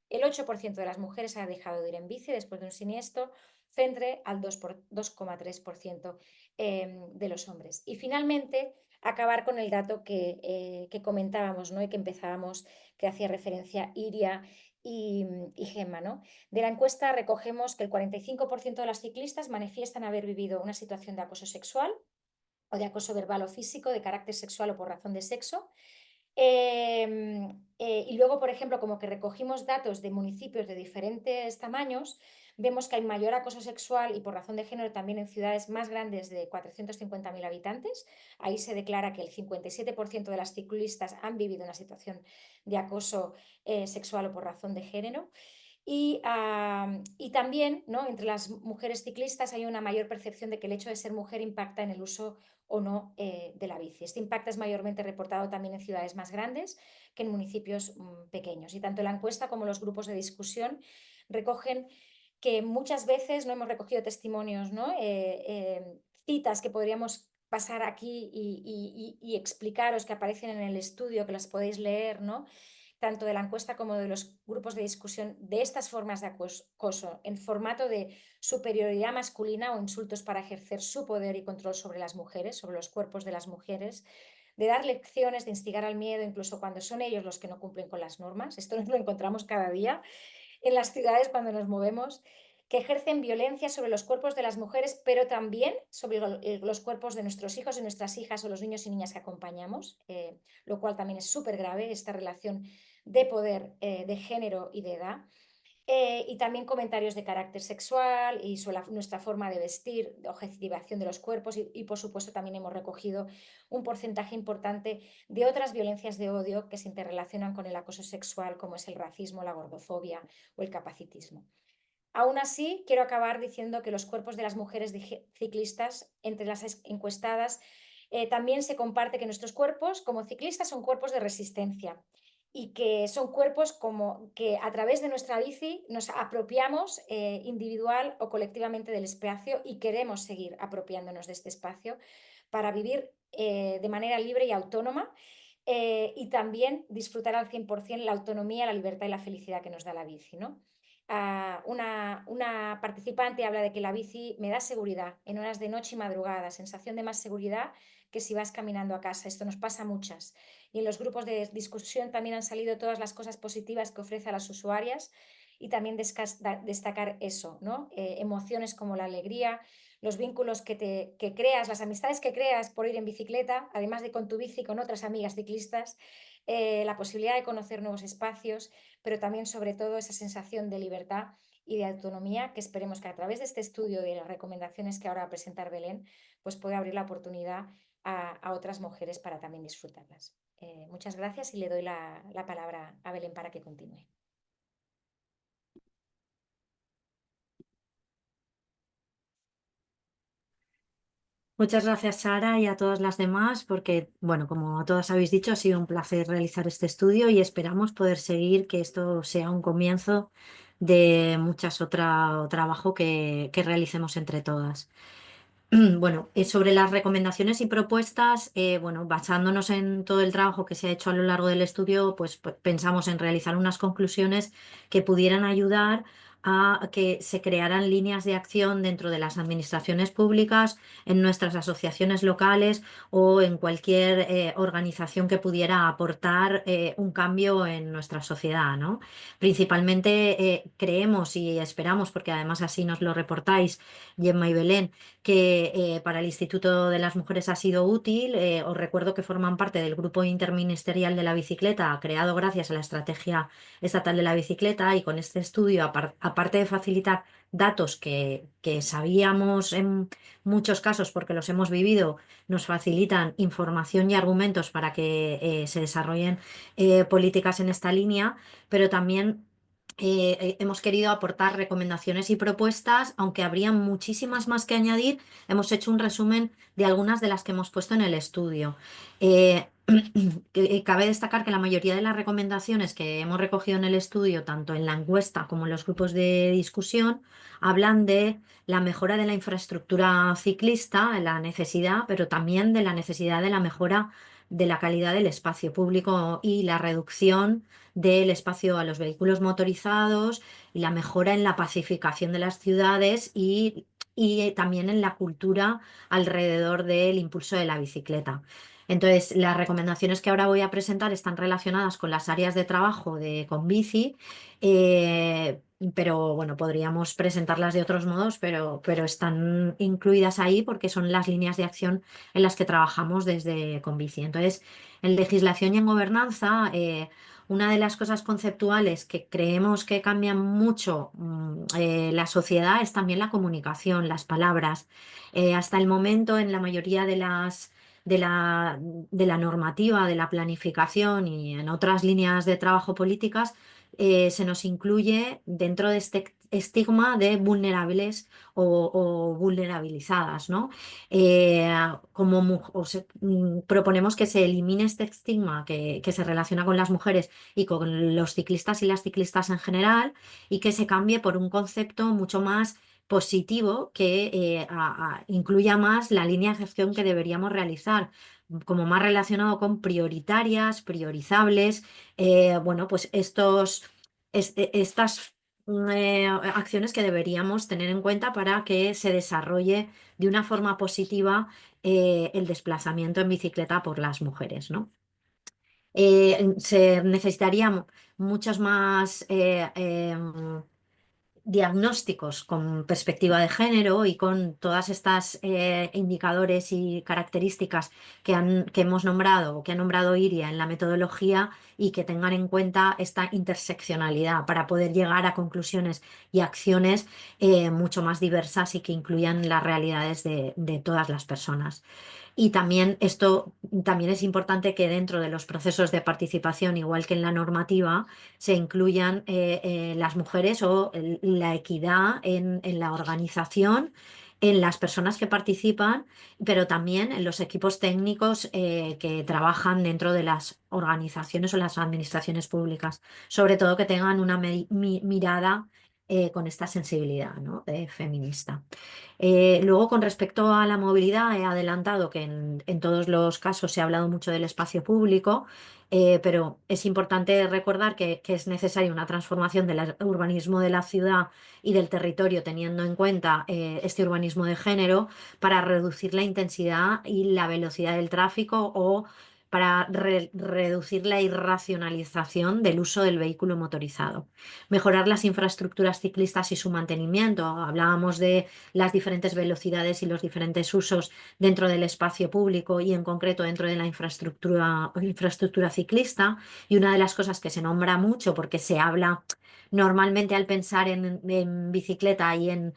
El 8% de las mujeres ha dejado de ir en bici después de un siniestro, frente al 2,3% de los hombres. Y finalmente, acabar con el dato que comentábamos, ¿no? Y que empezábamos, que hacía referencia Iria y Gemma, ¿no? De la encuesta recogemos que el 45% de las ciclistas manifiestan haber vivido una situación de acoso sexual o de acoso verbal o físico de carácter sexual o por razón de sexo. Y luego, por ejemplo, como que recogimos datos de municipios de diferentes tamaños, vemos que hay mayor acoso sexual y por razón de género también en ciudades más grandes de 450.000 habitantes. Ahí se declara que el 57% de las ciclistas han vivido una situación de acoso sexual o por razón de género. Y también, ¿no? Entre las mujeres ciclistas hay una mayor percepción de que el hecho de ser mujer impacta en el uso o no de la bici. Este impacto es mayormente reportado también en ciudades más grandes que en municipios pequeños. Y tanto la encuesta como los grupos de discusión recogen que muchas veces no hemos recogido testimonios, ¿no? Citas que podríamos pasar aquí y explicaros, que aparecen en el estudio, que las podéis leer, ¿no? Tanto de la encuesta como de los grupos de discusión de estas formas de acoso en formato de superioridad masculina o insultos para ejercer su poder y control sobre las mujeres, sobre los cuerpos de las mujeres, de dar lecciones, de instigar al miedo, incluso cuando son ellos los que no cumplen con las normas. Esto nos lo encontramos cada día en las ciudades cuando nos movemos, que ejercen violencia sobre los cuerpos de las mujeres, pero también sobre los cuerpos de nuestros hijos y nuestras hijas o los niños y niñas que acompañamos, lo cual también es súper grave, esta relación de poder de género y de edad. Y también comentarios de carácter sexual y sobre nuestra forma de vestir, de objetivación de los cuerpos y, por supuesto, también hemos recogido un porcentaje importante de otras violencias de odio que se interrelacionan con el acoso sexual, como es el racismo, la gordofobia o el capacitismo. Aún así, quiero acabar diciendo que los cuerpos de las mujeres ciclistas, entre las encuestadas, también se comparte que nuestros cuerpos como ciclistas son cuerpos de resistencia y que son cuerpos como que a través de nuestra bici nos apropiamos individual o colectivamente del espacio y queremos seguir apropiándonos de este espacio para vivir de manera libre y autónoma y también disfrutar al 100% la autonomía, la libertad y la felicidad que nos da la bici, ¿no? Una participante habla de que la bici me da seguridad en horas de noche y madrugada, sensación de más seguridad que si vas caminando a casa. Esto nos pasa a muchas. Y en los grupos de discusión también han salido todas las cosas positivas que ofrece a las usuarias y también destacar eso, ¿no? Emociones como la alegría, los vínculos que creas, las amistades que creas por ir en bicicleta, además de con tu bici, con otras amigas ciclistas, la posibilidad de conocer nuevos espacios, pero también sobre todo esa sensación de libertad y de autonomía que esperemos que a través de este estudio y de las recomendaciones que ahora va a presentar Belén, pues pueda abrir la oportunidad a otras mujeres para también disfrutarlas. Muchas gracias y le doy la palabra a Belén para que continúe. Muchas gracias, Sara, y a todas las demás, porque, bueno, como todas habéis dicho, ha sido un placer realizar este estudio y esperamos poder seguir, que esto sea un comienzo de muchas otro trabajo que realicemos entre todas. Bueno, sobre las recomendaciones y propuestas, bueno, basándonos en todo el trabajo que se ha hecho a lo largo del estudio, pues pensamos en realizar unas conclusiones que pudieran ayudar a que se crearan líneas de acción dentro de las administraciones públicas, en nuestras asociaciones locales o en cualquier organización que pudiera aportar un cambio en nuestra sociedad, ¿no? Principalmente creemos y esperamos, porque además así nos lo reportáis, Gemma y Belén, que para el Instituto de las Mujeres ha sido útil. Os recuerdo que forman parte del Grupo Interministerial de la Bicicleta, creado gracias a la Estrategia Estatal de la Bicicleta, y con este estudio, aparte de facilitar datos que sabíamos en muchos casos porque los hemos vivido, nos facilitan información y argumentos para que se desarrollen políticas en esta línea, pero también hemos querido aportar recomendaciones y propuestas, aunque habría muchísimas más que añadir. Hemos hecho un resumen de algunas de las que hemos puesto en el estudio. Cabe destacar que la mayoría de las recomendaciones que hemos recogido en el estudio, tanto en la encuesta como en los grupos de discusión, hablan de la mejora de la infraestructura ciclista, la necesidad, pero también de la necesidad de la mejora de la calidad del espacio público y la reducción del espacio a los vehículos motorizados y la mejora en la pacificación de las ciudades y también en la cultura alrededor del impulso de la bicicleta. Entonces, las recomendaciones que ahora voy a presentar están relacionadas con las áreas de trabajo de Convici, pero bueno, podríamos presentarlas de otros modos, pero están incluidas ahí porque son las líneas de acción en las que trabajamos desde Convici. Entonces, en legislación y en gobernanza, una de las cosas conceptuales que creemos que cambian mucho la sociedad es también la comunicación, las palabras. Hasta el momento, en la mayoría de la normativa, de la planificación y en otras líneas de trabajo políticas, se nos incluye dentro de este estigma de vulnerables o vulnerabilizadas, ¿no? Proponemos que se elimine este estigma que se relaciona con las mujeres y con los ciclistas y las ciclistas en general, y que se cambie por un concepto mucho más positivo que incluya más la línea de acción que deberíamos realizar, como más relacionado con prioritarias, priorizables. Bueno, pues estas acciones que deberíamos tener en cuenta para que se desarrolle de una forma positiva el desplazamiento en bicicleta por las mujeres, ¿no? Se necesitarían muchos más diagnósticos con perspectiva de género y con todas estas indicadores y características que hemos nombrado o que ha nombrado Iria en la metodología, y que tengan en cuenta esta interseccionalidad para poder llegar a conclusiones y acciones mucho más diversas y que incluyan las realidades de todas las personas. Y también esto también es importante que dentro de los procesos de participación, igual que en la normativa, se incluyan las mujeres o la equidad en la organización, en las personas que participan, pero también en los equipos técnicos que trabajan dentro de las organizaciones o las administraciones públicas. Sobre todo que tengan una mirada con esta sensibilidad, ¿no?, feminista. Luego, con respecto a la movilidad, he adelantado que en todos los casos se ha hablado mucho del espacio público, pero es importante recordar que es necesaria una transformación del urbanismo de la ciudad y del territorio, teniendo en cuenta este urbanismo de género, para reducir la intensidad y la velocidad del tráfico o para reducir la irracionalización del uso del vehículo motorizado. Mejorar las infraestructuras ciclistas y su mantenimiento. Hablábamos de las diferentes velocidades y los diferentes usos dentro del espacio público y en concreto dentro de la infraestructura ciclista. Y una de las cosas que se nombra mucho, porque se habla normalmente al pensar en bicicleta y en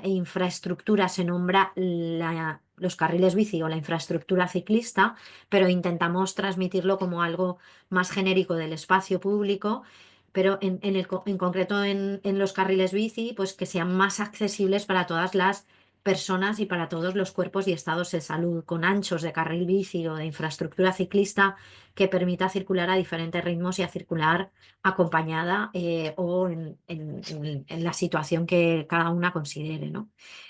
infraestructura, se nombra los carriles bici o la infraestructura ciclista, pero intentamos transmitirlo como algo más genérico del espacio público, pero en concreto en los carriles bici, pues que sean más accesibles para todas las personas y para todos los cuerpos y estados de salud, con anchos de carril bici o de infraestructura ciclista que permita circular a diferentes ritmos y a circular acompañada o en la situación que cada una considere, ¿no?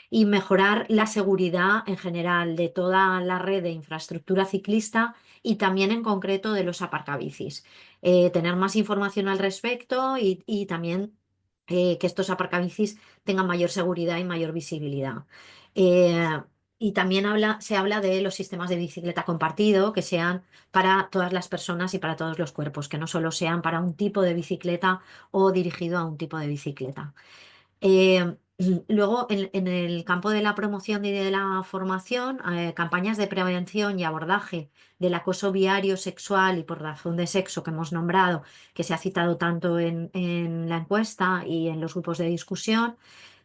Y mejorar la seguridad en general de toda la red de infraestructura ciclista y también en concreto de los aparcabicis. Tener más información al respecto y también que estos aparcabicis tengan mayor seguridad y mayor visibilidad. Eh, y también se habla de los sistemas de bicicleta compartido, que sean para todas las personas y para todos los cuerpos, que no solo sean para un tipo de bicicleta o dirigido a un tipo de bicicleta. Eh, Luego, en el campo de la promoción y de la formación, campañas de prevención y abordaje del acoso viario, sexual y por razón de sexo que hemos nombrado, que se ha citado tanto en la encuesta y en los grupos de discusión.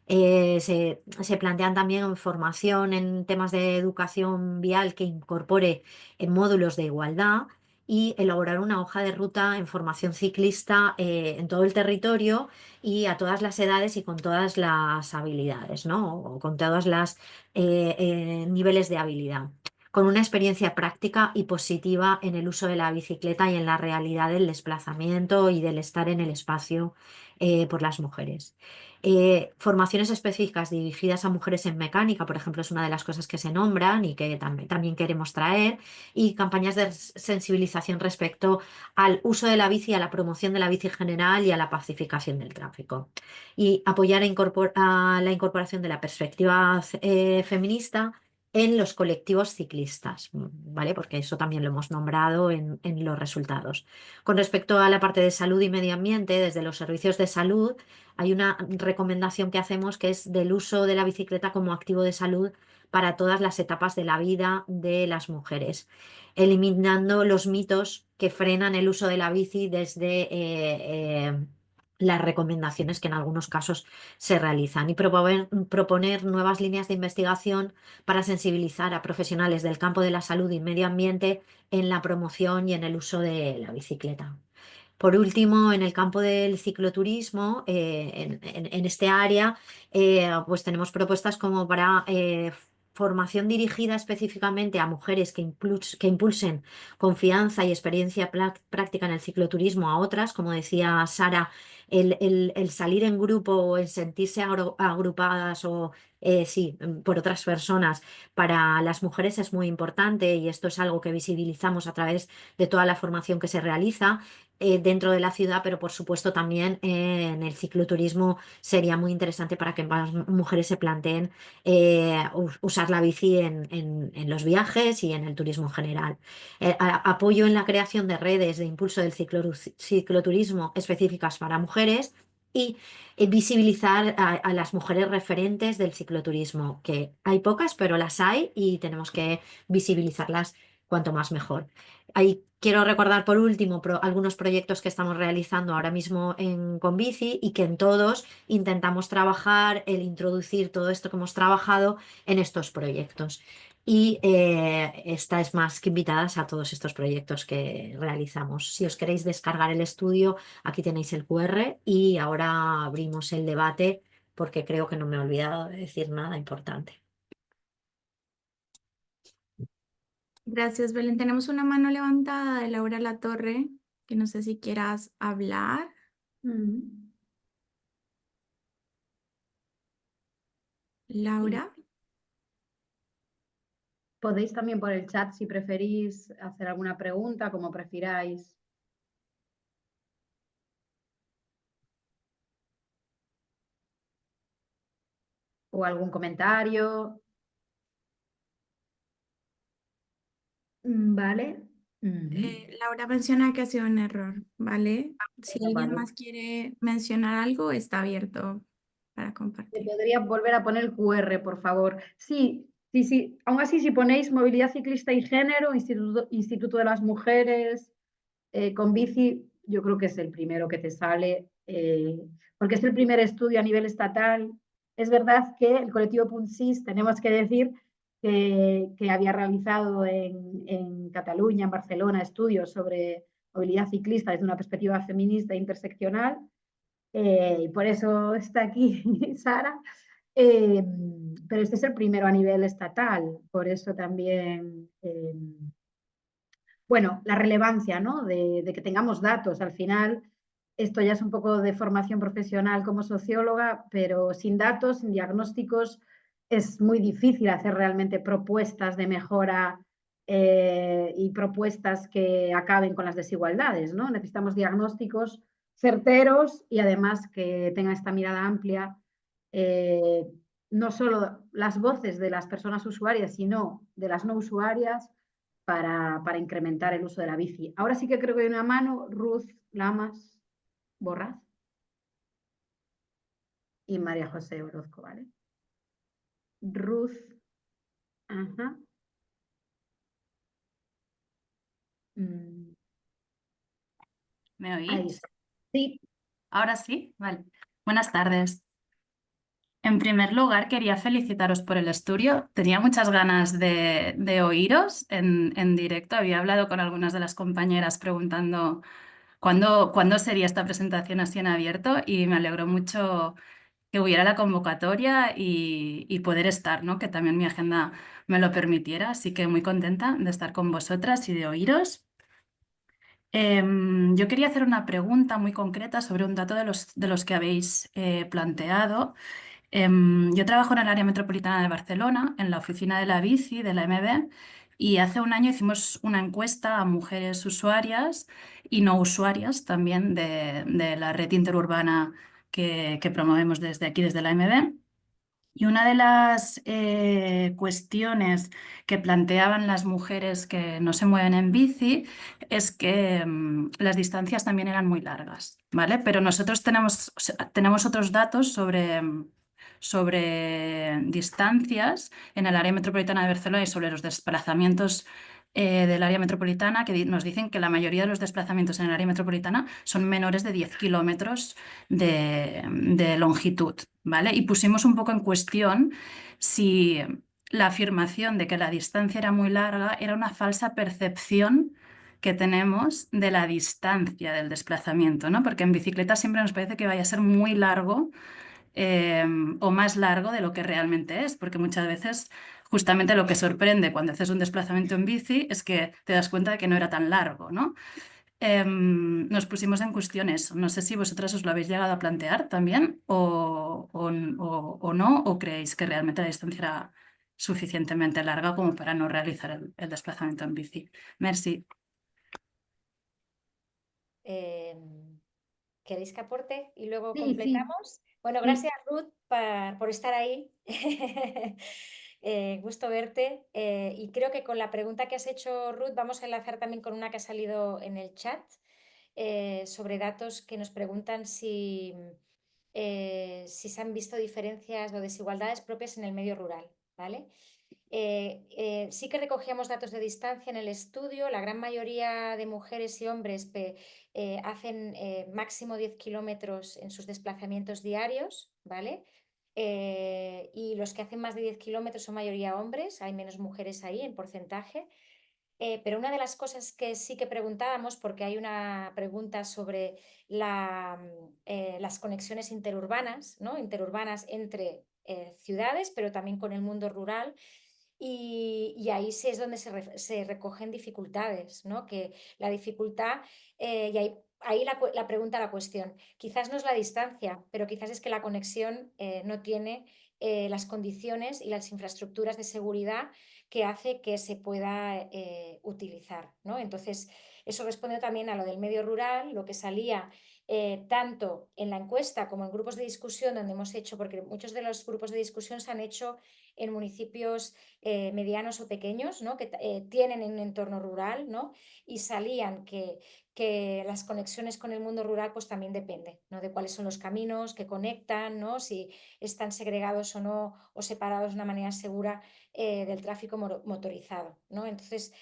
Se plantean también formación en temas de educación vial que incorpore módulos de igualdad y elaborar una hoja de ruta en formación ciclista en todo el territorio y a todas las edades y con todas las habilidades, ¿no? O con todos los niveles de habilidad, con una experiencia práctica y positiva en el uso de la bicicleta y en la realidad del desplazamiento y del estar en el espacio por las mujeres. Formaciones específicas dirigidas a mujeres en mecánica, por ejemplo, es una de las cosas que se nombran y que también queremos traer, y campañas de sensibilización respecto al uso de la bici, a la promoción de la bici general y a la pacificación del tráfico. Y apoyar a la incorporación de la perspectiva feminista en los colectivos ciclistas, ¿vale? Porque eso también lo hemos nombrado en los resultados. Con respecto a la parte de salud y medio ambiente, desde los servicios de salud, hay una recomendación que hacemos que es del uso de la bicicleta como activo de salud para todas las etapas de la vida de las mujeres, eliminando los mitos que frenan el uso de la bici desde las recomendaciones que en algunos casos se realizan y proponer nuevas líneas de investigación para sensibilizar a profesionales del campo de la salud y medio ambiente en la promoción y en el uso de la bicicleta. Por último, en el campo del cicloturismo, en este área, pues tenemos propuestas como para formación dirigida específicamente a mujeres que impulsen confianza y experiencia práctica en el cicloturismo a otras, como decía Sara, el salir en grupo o el sentirse agrupadas o sí, por otras personas, para las mujeres es muy importante y esto es algo que visibilizamos a través de toda la formación que se realiza dentro de la ciudad, pero por supuesto también en el cicloturismo sería muy interesante para que más mujeres se planteen usar la bici en los viajes y en el turismo en general. Apoyo en la creación de redes de impulso del cicloturismo específicas para mujeres y visibilizar a las mujeres referentes del cicloturismo, que hay pocas, pero las hay y tenemos que visibilizarlas cuanto más mejor. Ahí quiero recordar por último algunos proyectos que estamos realizando ahora mismo en Convici y que en todos intentamos trabajar, introducir todo esto que hemos trabajado en estos proyectos. y estáis más que invitadas a todos estos proyectos que realizamos. Si os queréis descargar el estudio, aquí tenéis el QR y ahora abrimos el debate porque creo que no me he olvidado de decir nada importante. Gracias, Belén. Tenemos una mano levantada de Laura Latorre, que no sé si quieras hablar. Laura. Podéis también por el chat, si preferís, hacer alguna pregunta, como prefiráis. O algún comentario. Vale. Laura menciona que ha sido un error, ¿vale? Si alguien Vale. más quiere mencionar algo, está abierto para ¿Se compartir. podría volver a poner el QR, por favor? Sí, sí, sí. Aún así, si ponéis movilidad ciclista y género, Instituto de las Mujeres, con bici, yo creo que es el primero que te sale, porque es el primer estudio a nivel estatal. Es verdad que el colectivo Puntsís, tenemos que decir que había realizado en Cataluña, en Barcelona, estudios sobre movilidad ciclista desde una perspectiva feminista e interseccional, y por eso está aquí Sara. Pero este es el primero a nivel estatal, por eso también, bueno, la relevancia, ¿no? de que tengamos datos. Al final, esto ya es un poco de formación profesional como socióloga, pero sin datos, sin diagnósticos, es muy difícil hacer realmente propuestas de mejora y propuestas que acaben con las desigualdades, ¿no? Necesitamos diagnósticos certeros y además que tengan esta mirada amplia, no solo las voces de las personas usuarias, sino de las no usuarias, para incrementar el uso de la bici. Ahora sí que creo que hay una mano, Ruth Lamas Borraz y María José Orozco, ¿vale? Ruth, ajá. ¿Me Ahí oís? está. Sí. Ahora sí, vale. Buenas tardes. En primer lugar, quería felicitaros por el estudio. Tenía muchas ganas de oíros en directo. Había hablado con algunas de las compañeras preguntando cuándo sería esta presentación así en abierto y me alegró mucho que hubiera la convocatoria y poder estar, ¿no? Que también mi agenda me lo permitiera. Así que muy contenta de estar con vosotras y de oíros. Yo quería hacer una pregunta muy concreta sobre un dato de los que habéis planteado. Yo trabajo en el área metropolitana de Barcelona, en la oficina de la bici, de la MB, y hace un año hicimos una encuesta a mujeres usuarias y no usuarias también de la red interurbana que promovemos desde aquí, desde la MB. Y una de las cuestiones que planteaban las mujeres que no se mueven en bici es que las distancias también eran muy largas, ¿vale? Pero nosotros tenemos otros datos sobre distancias en el área metropolitana de Barcelona y sobre los desplazamientos del área metropolitana que nos dicen que la mayoría de los desplazamientos en el área metropolitana son menores de 10 kilómetros de longitud, ¿vale? Y pusimos un poco en cuestión si la afirmación de que la distancia era muy larga era una falsa percepción que tenemos de la distancia del desplazamiento, ¿no? Porque en bicicleta siempre nos parece que vaya a ser muy largo o más largo de lo que realmente es, porque muchas veces justamente lo que sorprende cuando haces un desplazamiento en bici es que te das cuenta de que no era tan largo, ¿no? Nos pusimos en cuestión eso. No sé si vosotras os lo habéis llegado a plantear también o no, o creéis que realmente la distancia era suficientemente larga como para no realizar el desplazamiento en bici. Merci. ¿Queréis que aporte y luego Sí, completamos? Bueno, sí. gracias Ruth por estar ahí. Gusto verte. Y creo que con la pregunta que has hecho, Ruth, vamos a enlazar también con una que ha salido en el chat sobre datos que nos preguntan si se han visto diferencias o desigualdades propias en el medio rural, ¿vale? Sí que recogíamos datos de distancia en el estudio. La gran mayoría de mujeres y hombres hacen máximo 10 kilómetros en sus desplazamientos diarios, ¿vale? y los que hacen más de 10 kilómetros son mayoría hombres, hay menos mujeres ahí en porcentaje. Pero una de las cosas que sí que preguntábamos, porque hay una pregunta sobre las conexiones interurbanas, ¿no? Interurbanas entre ciudades, pero también con el mundo rural. Y ahí sí es donde se recogen dificultades, ¿no? Que la dificultad, y ahí la pregunta, la cuestión, quizás no es la distancia, pero quizás es que la conexión no tiene las condiciones y las infraestructuras de seguridad que hace que se pueda utilizar, ¿no? Entonces, eso responde también a lo del medio rural, lo que salía tanto en la encuesta como en grupos de discusión donde hemos hecho, porque muchos de los grupos de discusión se han hecho en municipios medianos o pequeños, ¿no? Que tienen un entorno rural, ¿no? Y salían que las conexiones con el mundo rural pues también depende, ¿no? De cuáles son los caminos que conectan, ¿no? Si están segregados o no, o separados de una manera segura del tráfico motorizado, ¿no? Entonces,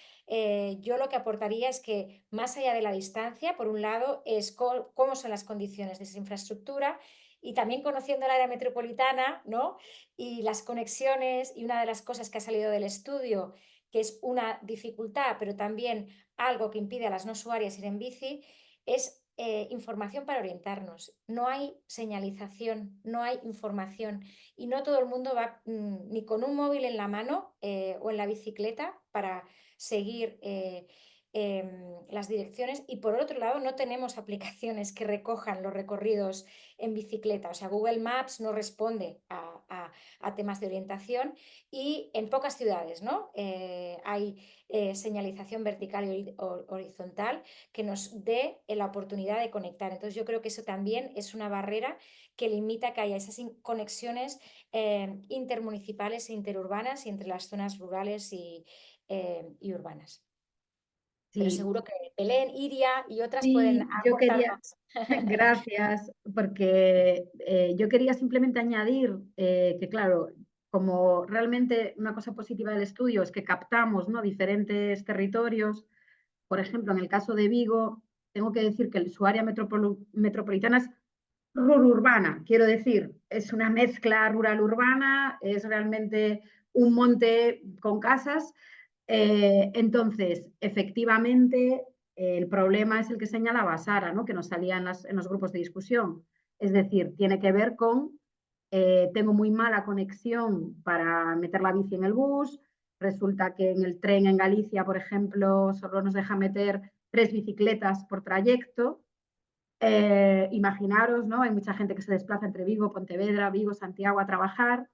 yo lo que aportaría es que más allá de la distancia, por un lado, es cómo son las condiciones de esa infraestructura y también conociendo el área metropolitana, ¿no? Y las conexiones, y una de las cosas que ha salido del estudio, que es una dificultad, pero también algo que impide a las no usuarias ir en bici, es información para orientarnos. No hay señalización, no hay información y no todo el mundo va ni con un móvil en la mano o en la bicicleta para seguir las direcciones, y por otro lado no tenemos aplicaciones que recojan los recorridos en bicicleta, o sea, Google Maps no responde a temas de orientación, y en pocas ciudades, ¿no? Hay señalización vertical y horizontal que nos dé la oportunidad de conectar. Entonces yo creo que eso también es una barrera que limita que haya esas conexiones intermunicipales e interurbanas y entre las zonas rurales y urbanas. Pero Sí, seguro que Belén, Iria y otras pueden sí, yo aportar quería, más. gracias, porque yo quería simplemente añadir que, claro, como realmente una cosa positiva del estudio es que captamos, ¿no? Diferentes territorios. Por ejemplo, en el caso de Vigo, tengo que decir que su área metropolitana es rururbana, quiero decir, es una mezcla rural-urbana, es realmente un monte con casas. Entonces, efectivamente, el problema es el que señalaba Sara, ¿no? Que nos salía en los grupos de discusión. Es decir, tiene que ver con, tengo muy mala conexión para meter la bici en el bus, resulta que en el tren en Galicia, por ejemplo, solo nos deja meter 3 bicicletas por trayecto. Imaginaros, ¿no? Hay mucha gente que se desplaza entre Vigo, Pontevedra, Vigo, Santiago a trabajar,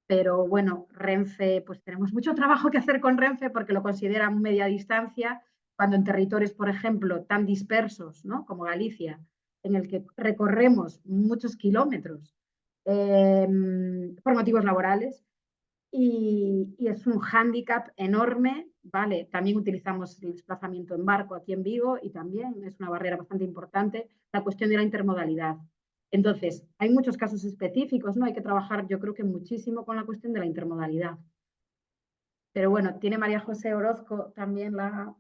pero bueno, Renfe, pues tenemos mucho trabajo que hacer con Renfe porque lo consideran media distancia, cuando en territorios, por ejemplo, tan dispersos, ¿no? Como Galicia, en el que recorremos muchos kilómetros por motivos laborales, y es un hándicap enorme, ¿vale? También utilizamos el desplazamiento en barco aquí en Vigo y también es una barrera bastante importante la cuestión de la intermodalidad. Entonces, hay muchos casos específicos, ¿no? Hay que trabajar, yo creo que muchísimo con la cuestión de la intermodalidad. Pero bueno, tiene María José Orozco también la...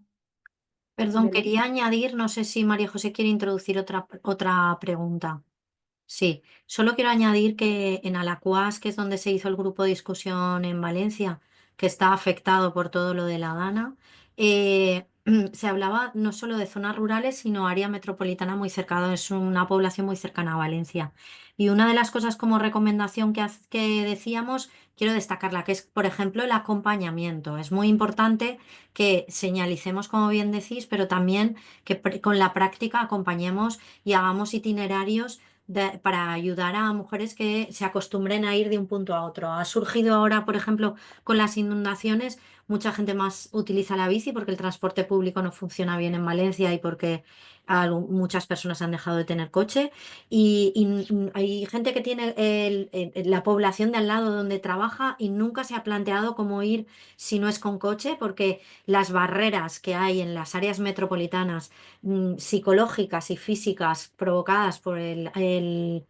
Perdón, quería añadir, no sé si María José quiere introducir otra pregunta. Sí, solo quiero añadir que en Alacuás, que es donde se hizo el grupo de discusión en Valencia, que está afectado por todo lo de la Dana, se hablaba no solo de zonas rurales, sino área metropolitana muy cercana, es una población muy cercana a Valencia. Y una de las cosas como recomendación que decíamos, quiero destacarla, que es, por ejemplo, el acompañamiento. Es muy importante que señalicemos, como bien decís, pero también que con la práctica acompañemos y hagamos itinerarios para ayudar a mujeres que se acostumbren a ir de un punto a otro. Ha surgido ahora, por ejemplo, con las inundaciones, mucha gente más utiliza la bici porque el transporte público no funciona bien en Valencia y porque muchas personas han dejado de tener coche. Y hay gente que tiene la población de al lado donde trabaja y nunca se ha planteado cómo ir si no es con coche, porque las barreras que hay en las áreas metropolitanas psicológicas y físicas provocadas por el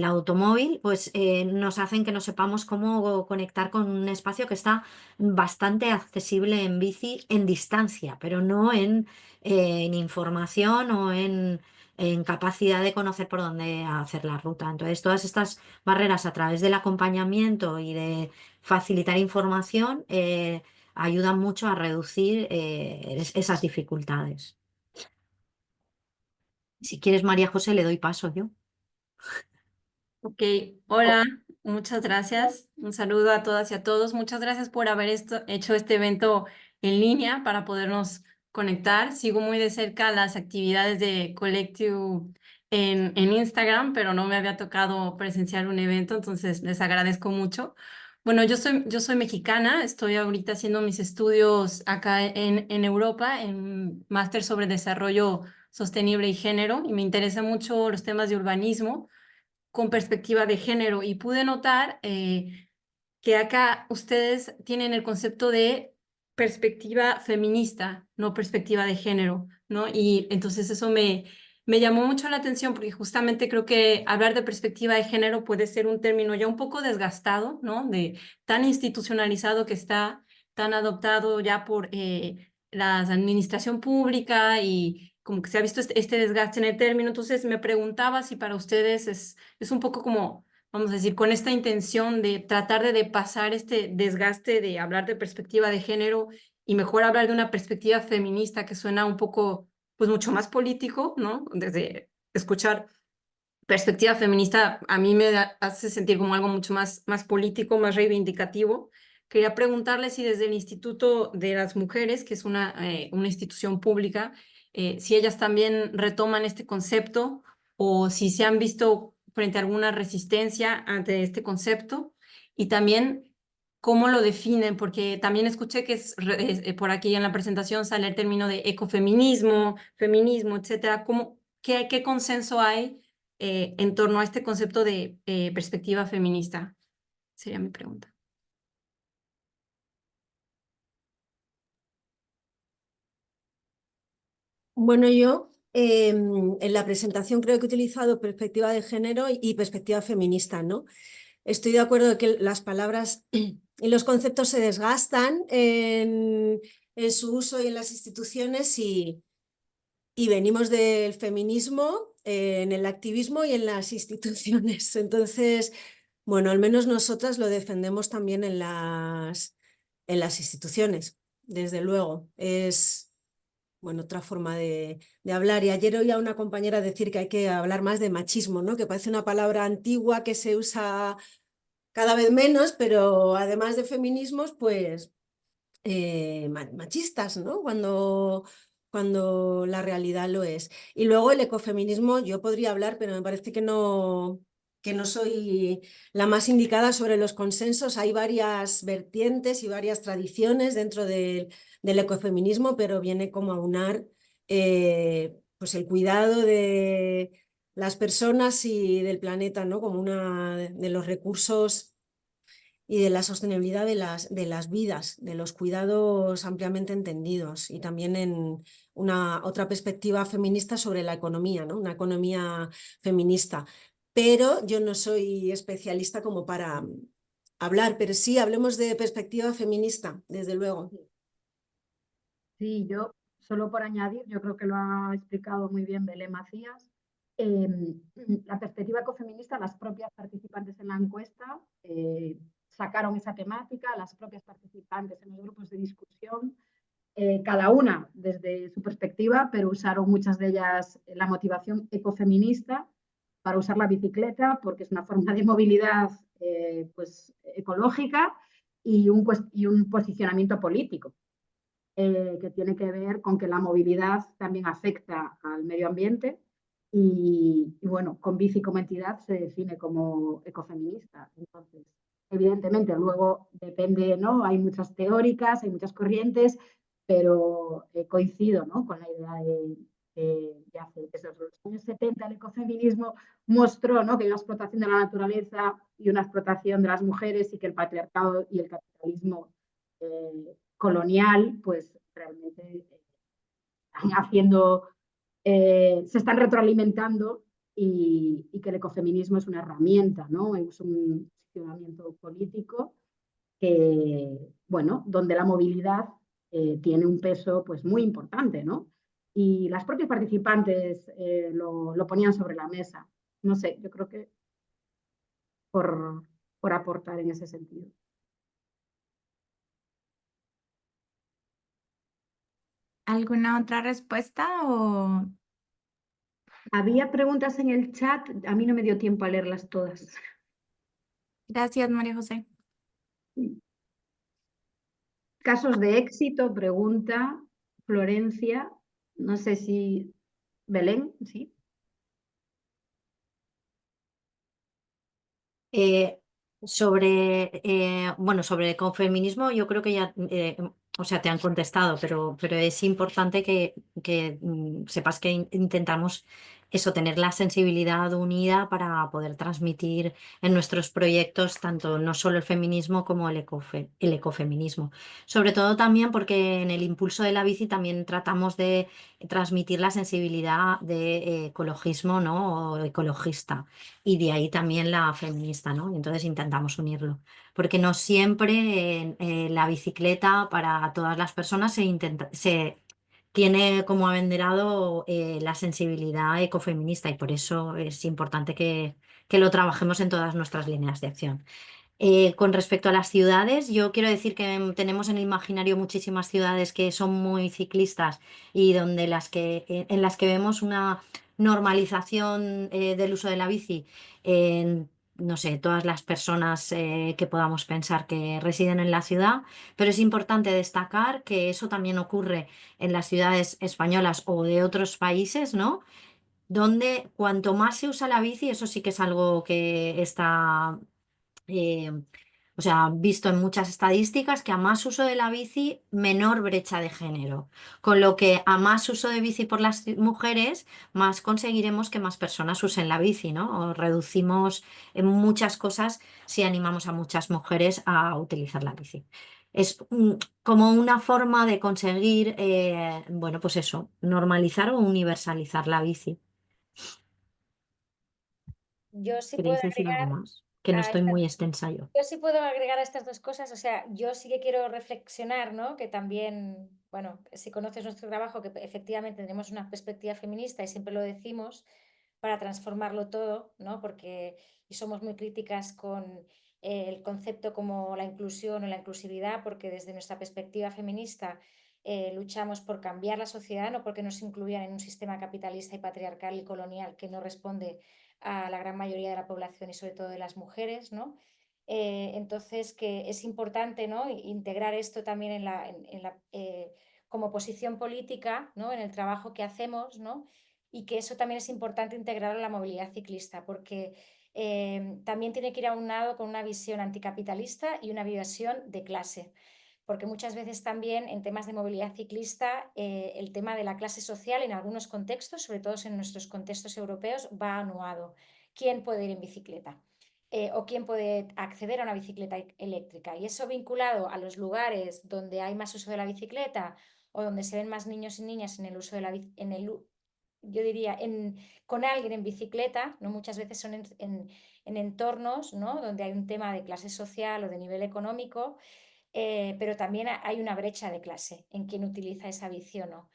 automóvil, pues nos hacen que no sepamos cómo conectar con un espacio que está bastante accesible en bici en distancia, pero no en información o en en capacidad de conocer por dónde hacer la ruta. Entonces, todas estas barreras a través del acompañamiento y de facilitar información ayudan mucho a reducir esas dificultades. Si quieres, María José, le doy paso yo. Ok, hola, muchas gracias. Un saludo a todas y a todos. Muchas gracias por haber hecho este evento en línea para podernos conectar. Sigo muy de cerca las actividades de Collective en Instagram, pero no me había tocado presenciar un evento, entonces les agradezco mucho. Bueno, yo soy mexicana, estoy ahorita haciendo mis estudios acá en Europa, en máster sobre desarrollo sostenible y género, y me interesan mucho los temas de urbanismo con perspectiva de género y pude notar que acá ustedes tienen el concepto de perspectiva feminista, no perspectiva de género, ¿no? Y entonces eso me llamó mucho la atención porque justamente creo que hablar de perspectiva de género puede ser un término ya un poco desgastado, ¿no? De tan institucionalizado que está, tan adoptado ya por la administración pública y como que se ha visto este desgaste en el término. Entonces me preguntaba si para ustedes es un poco como, vamos a decir, con esta intención de tratar de pasar este desgaste de hablar de perspectiva de género y mejor hablar de una perspectiva feminista que suena un poco, pues mucho más político, ¿no? Desde escuchar perspectiva feminista a mí hace sentir como algo mucho más político, más reivindicativo. Quería preguntarle si desde el Instituto de las Mujeres, que es una institución pública, si ellas también retoman este concepto o si se han visto frente a alguna resistencia ante este concepto y también cómo lo definen, porque también escuché que por aquí en la presentación sale el término de ecofeminismo, feminismo, etcétera. ¿Qué consenso hay en torno a este concepto de perspectiva feminista? Sería mi pregunta. Bueno, yo en la presentación creo que he utilizado perspectiva de género y perspectiva feminista, ¿no? Estoy de acuerdo de que las palabras y los conceptos se desgastan en su uso y en las instituciones y venimos del feminismo en el activismo y en las instituciones. Entonces, bueno, al menos nosotras lo defendemos también en las instituciones, desde luego. Es, bueno, otra forma de hablar. Y ayer oía a una compañera decir que hay que hablar más de machismo, ¿no? Que parece una palabra antigua que se usa cada vez menos, pero además de feminismos, pues machistas, ¿no? Cuando la realidad lo es. Y luego el ecofeminismo, yo podría hablar, pero me parece que no soy la más indicada sobre los consensos. Hay varias vertientes y varias tradiciones dentro del ecofeminismo, pero viene como a aunar pues el cuidado de las personas y del planeta, ¿no? Como una de los recursos y de la sostenibilidad de las vidas, de los cuidados ampliamente entendidos y también en otra perspectiva feminista sobre la economía, ¿no? Una economía feminista. Pero yo no soy especialista como para hablar, pero sí hablemos de perspectiva feminista, desde luego. Sí, yo solo por añadir, yo creo que lo ha explicado muy bien Belén Macías. La perspectiva ecofeminista, las propias participantes en la encuesta sacaron esa temática, las propias participantes en los grupos de discusión, cada una desde su perspectiva, pero usaron muchas de ellas la motivación ecofeminista para usar la bicicleta, porque es una forma de movilidad pues, ecológica y un posicionamiento político. Que tiene que ver con que la movilidad también afecta al medio ambiente y bueno, con bici como entidad se define como ecofeminista. Entonces, evidentemente, luego depende, ¿no? Hay muchas teóricas, hay muchas corrientes, pero coincido, ¿no? Con la idea de hace desde los años 70 el ecofeminismo mostró, ¿no? Que hay una explotación de la naturaleza y una explotación de las mujeres y que el patriarcado y el capitalismo colonial, pues realmente están haciendo, se están retroalimentando y que el ecofeminismo es una herramienta, ¿no? Es un posicionamiento político que, bueno, donde la movilidad tiene un peso pues muy importante, ¿no? y las propias participantes lo ponían sobre la mesa. No sé, yo creo que por aportar en ese sentido. ¿Alguna otra respuesta o Había preguntas en el chat, a mí no me dio tiempo a leerlas todas. gracias, María José? Casos de éxito, pregunta Florencia, no sé si Belén, sí. Sobre ecofeminismo, yo creo que ya, o sea, te han contestado, pero es importante que sepas que intentamos eso, tener la sensibilidad unida para poder transmitir en nuestros proyectos tanto no solo el feminismo como el ecofeminismo. Sobre todo también porque en el impulso de la bici también tratamos de transmitir la sensibilidad de ecologismo, ¿no? O ecologista y de ahí también la feminista, ¿no? Y entonces intentamos unirlo, porque no siempre la bicicleta para todas las personas se tiene como abanderado la sensibilidad ecofeminista y por eso es importante que lo trabajemos en todas nuestras líneas de acción. Con respecto a las ciudades, yo quiero decir que tenemos en el imaginario muchísimas ciudades que son muy ciclistas y donde en las que vemos una normalización del uso de la bici en, no sé, todas las personas que podamos pensar que residen en la ciudad, pero es importante destacar que eso también ocurre en las ciudades españolas o de otros países, ¿no? Donde cuanto más se usa la bici, eso sí que es algo que está eh, o sea, visto en muchas estadísticas que a más uso de la bici, menor brecha de género. Con lo que a más uso de bici por las mujeres, más conseguiremos que más personas usen la bici, ¿no? O reducimos en muchas cosas si animamos a muchas mujeres a utilizar la bici. Es como una forma de conseguir, bueno, pues eso, normalizar o universalizar la bici. Yo sí puedo ¿Queréis decir algo agregar más? Que no a estoy esta muy extensa yo. Yo sí puedo agregar a estas dos cosas, o sea, yo sí que quiero reflexionar, ¿no? Que también, bueno, si conoces nuestro trabajo, que efectivamente tenemos una perspectiva feminista y siempre lo decimos para transformarlo todo, ¿no? Porque y somos muy críticas con el concepto como la inclusión o la inclusividad, porque desde nuestra perspectiva feminista luchamos por cambiar la sociedad, no porque nos incluyan en un sistema capitalista y patriarcal y colonial que no responde a la gran mayoría de la población y sobre todo de las mujeres, ¿no? Entonces, que es importante, ¿no? Integrar esto también como posición política, ¿no? En el trabajo que hacemos, ¿no? Y que eso también es importante integrar a la movilidad ciclista, porque también tiene que ir aunado con una visión anticapitalista y una visión de clase. Porque muchas veces también en temas de movilidad ciclista el tema de la clase social en algunos contextos, sobre todo en nuestros contextos europeos, va anuado. ¿Quién puede ir en bicicleta? O quién puede acceder a una bicicleta eléctrica. Y eso vinculado a los lugares donde hay más uso de la bicicleta o donde se ven más niños y niñas en el uso de la yo diría, con alguien en bicicleta, ¿no? Muchas veces son en entornos, ¿no? Donde hay un tema de clase social o de nivel económico, pero también hay una brecha de clase en quien utiliza esa bici o no.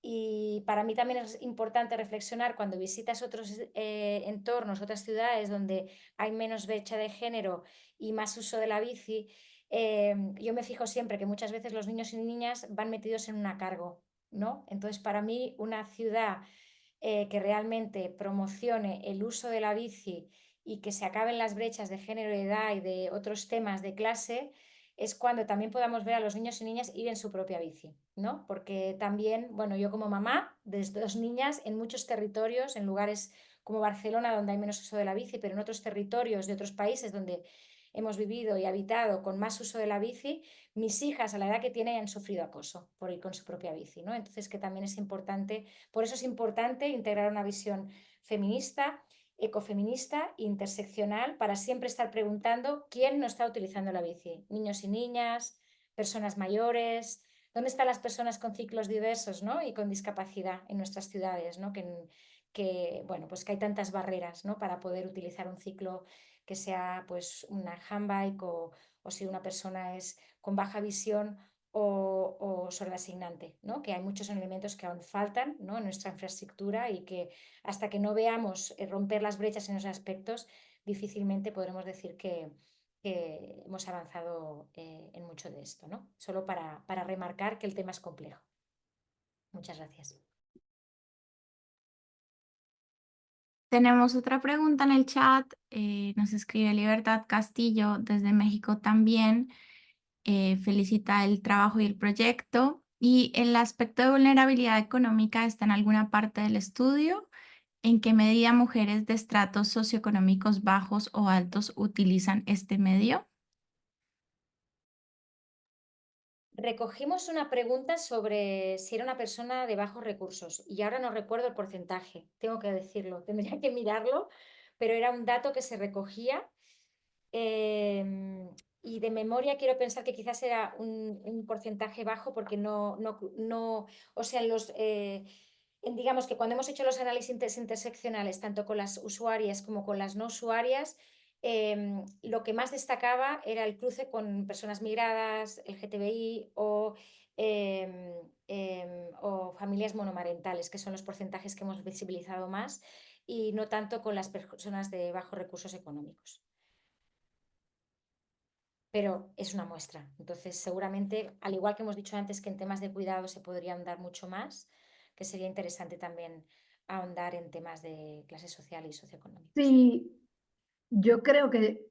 Y para mí también es importante reflexionar cuando visitas otros entornos, otras ciudades donde hay menos brecha de género y más uso de la bici. Yo me fijo siempre que muchas veces los niños y niñas van metidos en una cargo, ¿no? Entonces, para mí, una ciudad que realmente promocione el uso de la bici y que se acaben las brechas de género, edad y de otros temas de clase, es cuando también podamos ver a los niños y niñas ir en su propia bici, ¿no? Porque también, bueno, yo como mamá de dos niñas en muchos territorios, en lugares como Barcelona, donde hay menos uso de la bici, pero en otros territorios de otros países donde hemos vivido y habitado con más uso de la bici, mis hijas a la edad que tienen han sufrido acoso por ir con su propia bici, ¿no? Entonces que también es importante, por eso es importante integrar una visión feminista, ecofeminista, interseccional, para siempre estar preguntando quién no está utilizando la bici. Niños y niñas, personas mayores, ¿dónde están las personas con ciclos diversos, ¿no? Y con discapacidad en nuestras ciudades, ¿no? Bueno, pues que hay tantas barreras, ¿no? Para poder utilizar un ciclo que sea pues una handbike o si una persona es con baja visión o sobreasignante, ¿no? Que hay muchos elementos que aún faltan, ¿no?, en nuestra infraestructura y que hasta que no veamos romper las brechas en esos aspectos, difícilmente podremos decir que hemos avanzado en mucho de esto, ¿no? Solo para remarcar que el tema es complejo. Muchas gracias. Tenemos otra pregunta en el chat. Nos escribe Libertad Castillo desde México también. Felicita el trabajo y el proyecto. ¿Y el aspecto de vulnerabilidad económica está en alguna parte del estudio? ¿En qué medida mujeres de estratos socioeconómicos bajos o altos utilizan este medio? Recogimos una pregunta sobre si era una persona de bajos recursos y ahora no recuerdo el porcentaje, tengo que decirlo, tendría que mirarlo, pero era un dato que se recogía. Y de memoria quiero pensar que quizás era un porcentaje bajo porque no, o sea, digamos que cuando hemos hecho los análisis interseccionales, tanto con las usuarias como con las no usuarias, lo que más destacaba era el cruce con personas migradas, LGTBI o familias monomarentales, que son los porcentajes que hemos visibilizado más, y no tanto con las personas de bajos recursos económicos. Pero es una muestra. Entonces, seguramente, al igual que hemos dicho antes que en temas de cuidado se podría ahondar mucho más, que sería interesante también ahondar en temas de clase social y socioeconómicos. Sí, yo creo que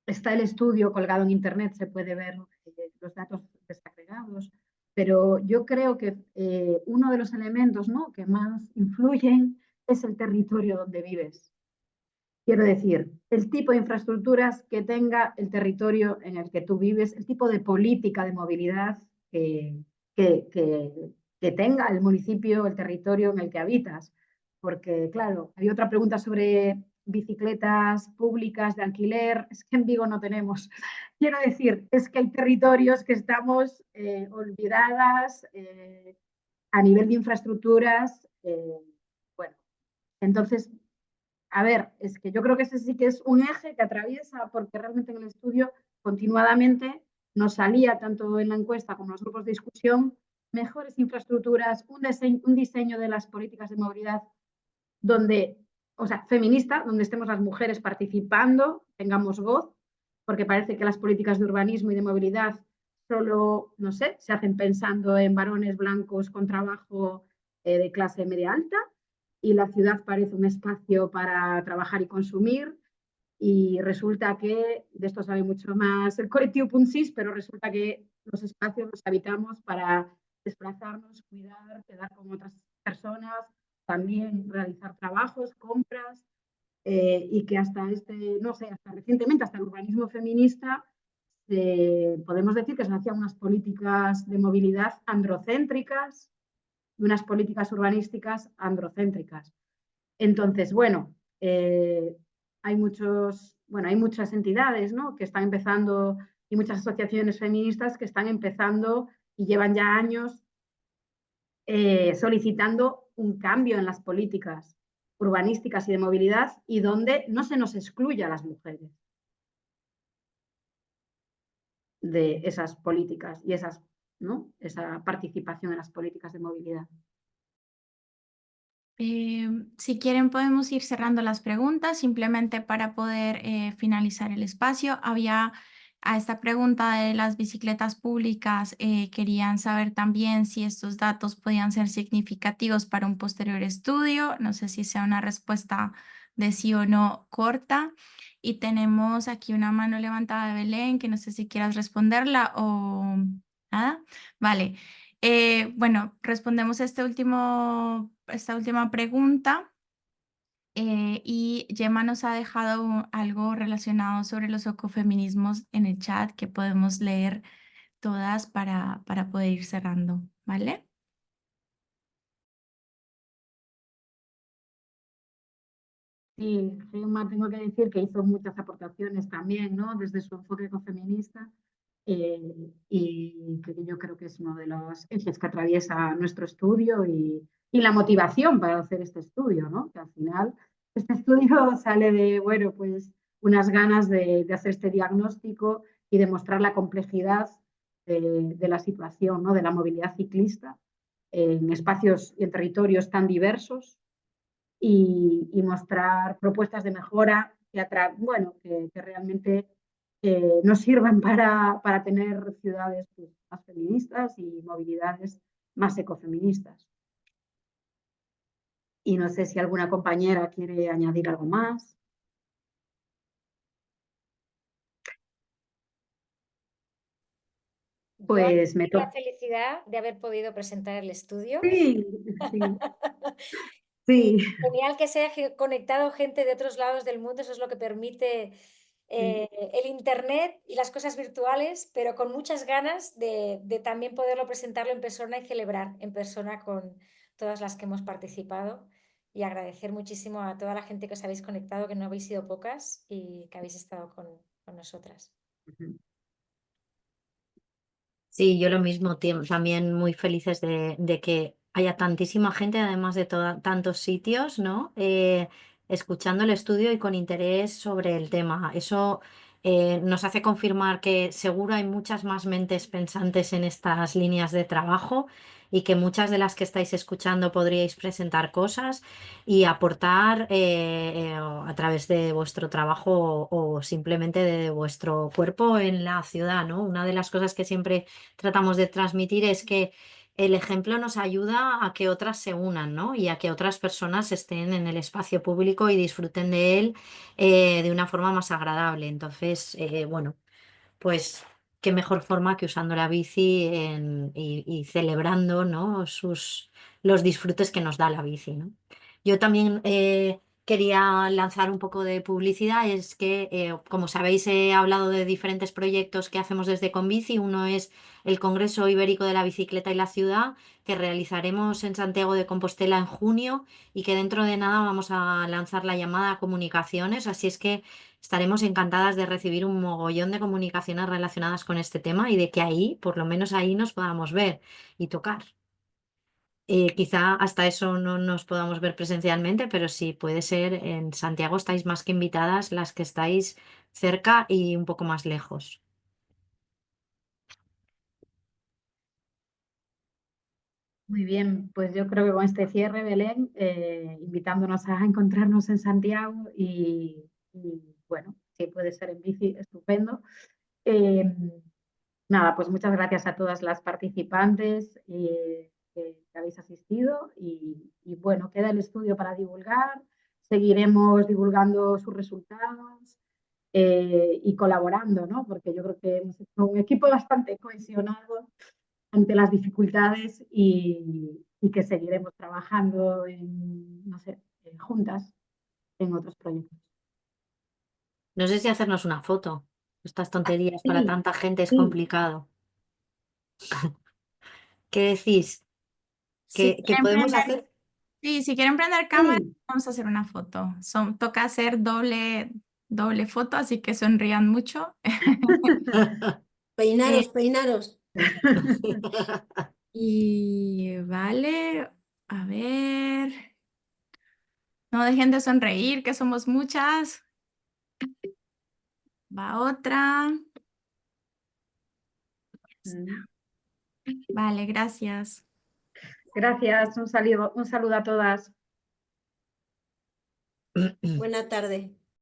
está el estudio colgado en internet, se puede ver los datos desagregados, pero yo creo que uno de los elementos, ¿no?, que más influyen es el territorio donde vives. Quiero decir, el tipo de infraestructuras que tenga el territorio en el que tú vives, el tipo de política de movilidad que tenga el municipio, el territorio en el que habitas. Porque, claro, hay otra pregunta sobre bicicletas públicas de alquiler. Es que en Vigo no tenemos. Quiero decir, es que hay territorios que estamos olvidadas a nivel de infraestructuras. Bueno, entonces, a ver, es que yo creo que ese sí que es un eje que atraviesa, porque realmente en el estudio continuadamente nos salía, tanto en la encuesta como en los grupos de discusión, mejores infraestructuras, un diseño de las políticas de movilidad donde, o sea, feminista, donde estemos las mujeres participando, tengamos voz, porque parece que las políticas de urbanismo y de movilidad solo, no sé, se hacen pensando en varones blancos con trabajo de clase media alta, y la ciudad parece un espacio para trabajar y consumir, y resulta que, de esto sabe mucho más el colectivo Punsis, pero resulta que los espacios los habitamos para desplazarnos, cuidar, quedar con otras personas, también realizar trabajos, compras, y que hasta no sé, hasta recientemente, hasta el urbanismo feminista, podemos decir que se hacían unas políticas de movilidad androcéntricas y unas políticas urbanísticas androcéntricas. Entonces, bueno, hay muchas entidades, ¿no?, que están empezando, y muchas asociaciones feministas que están empezando y llevan ya años solicitando un cambio en las políticas urbanísticas y de movilidad, y donde no se nos excluya a las mujeres de esas políticas y esa participación en las políticas de movilidad. Si quieren podemos ir cerrando las preguntas simplemente para poder finalizar el espacio. Había a esta pregunta de las bicicletas públicas, querían saber también si estos datos podían ser significativos para un posterior estudio. No sé si sea una respuesta de sí o no corta. Y tenemos aquí una mano levantada de Belén, que no sé si quieras responderla o nada. Vale. Bueno, respondemos esta última pregunta. Y Gemma nos ha dejado algo relacionado sobre los ecofeminismos en el chat que podemos leer todas para poder ir cerrando, ¿vale? Sí, Gemma, tengo que decir que hizo muchas aportaciones también, ¿no?, desde su enfoque ecofeminista, y que yo creo que es uno de los ejes que atraviesa nuestro estudio y la motivación para hacer este estudio, ¿no?, que al final este estudio sale de, bueno, pues unas ganas de hacer este diagnóstico y demostrar la complejidad de la situación, ¿no? De la movilidad ciclista en espacios y en territorios tan diversos y mostrar propuestas de mejora que realmente nos sirvan para tener ciudades pues, más feministas y movilidades más ecofeministas. Y no sé si alguna compañera quiere añadir algo más. Pues me La toca. felicidad de haber podido presentar el estudio. Sí, sí, sí. Genial que se haya conectado gente de otros lados del mundo, eso es lo que permite el Internet y las cosas virtuales, pero con muchas ganas de también poderlo presentarlo en persona y celebrar en persona con todas las que hemos participado. Y agradecer muchísimo a toda la gente que os habéis conectado, que no habéis sido pocas y que habéis estado con nosotras. Sí, yo lo mismo, también muy felices de que haya tantísima gente, además de tantos sitios, ¿no? Escuchando el estudio y con interés sobre el tema. Eso nos hace confirmar que seguro hay muchas más mentes pensantes en estas líneas de trabajo y que muchas de las que estáis escuchando podríais presentar cosas y aportar a través de vuestro trabajo o simplemente de vuestro cuerpo en la ciudad, ¿no? Una de las cosas que siempre tratamos de transmitir es que el ejemplo nos ayuda a que otras se unan, ¿no? Y a que otras personas estén en el espacio público y disfruten de él de una forma más agradable. Entonces, bueno, pues qué mejor forma que usando la bici y celebrando, ¿no? Los disfrutes que nos da la bici, ¿no? Yo también quería lanzar un poco de publicidad, es que, como sabéis, he hablado de diferentes proyectos que hacemos desde Conbici. Uno es el Congreso Ibérico de la Bicicleta y la Ciudad, que realizaremos en Santiago de Compostela en junio y que dentro de nada vamos a lanzar la llamada Comunicaciones, así es que estaremos encantadas de recibir un mogollón de comunicaciones relacionadas con este tema y de que ahí, por lo menos ahí, nos podamos ver y tocar. Quizá hasta eso no nos podamos ver presencialmente, pero sí puede ser en Santiago estáis más que invitadas las que estáis cerca y un poco más lejos. Muy bien, pues yo creo que con este cierre, Belén, invitándonos a encontrarnos en Santiago bueno, si puede ser en bici, estupendo. Eh, Nada, pues muchas gracias a todas las participantes que habéis asistido y bueno, queda el estudio para divulgar. Seguiremos divulgando sus resultados y colaborando, ¿no? Porque yo creo que hemos hecho un equipo bastante cohesionado ante las dificultades y que seguiremos trabajando no sé, juntas en otros proyectos. No sé si hacernos una foto. Estas tonterías para Sí, tanta gente es sí, complicado. ¿Qué decís? Si ¿Que quieren podemos prender, hacer? sí, si quieren prender cámara, sí. vamos a hacer una foto. Toca hacer doble foto, así que sonrían mucho. Peinaros, peinaros. Y vale, a ver. No dejen de sonreír, que somos muchas. Va otra. Vale, gracias. Gracias, un saludo a todas. Buena tarde.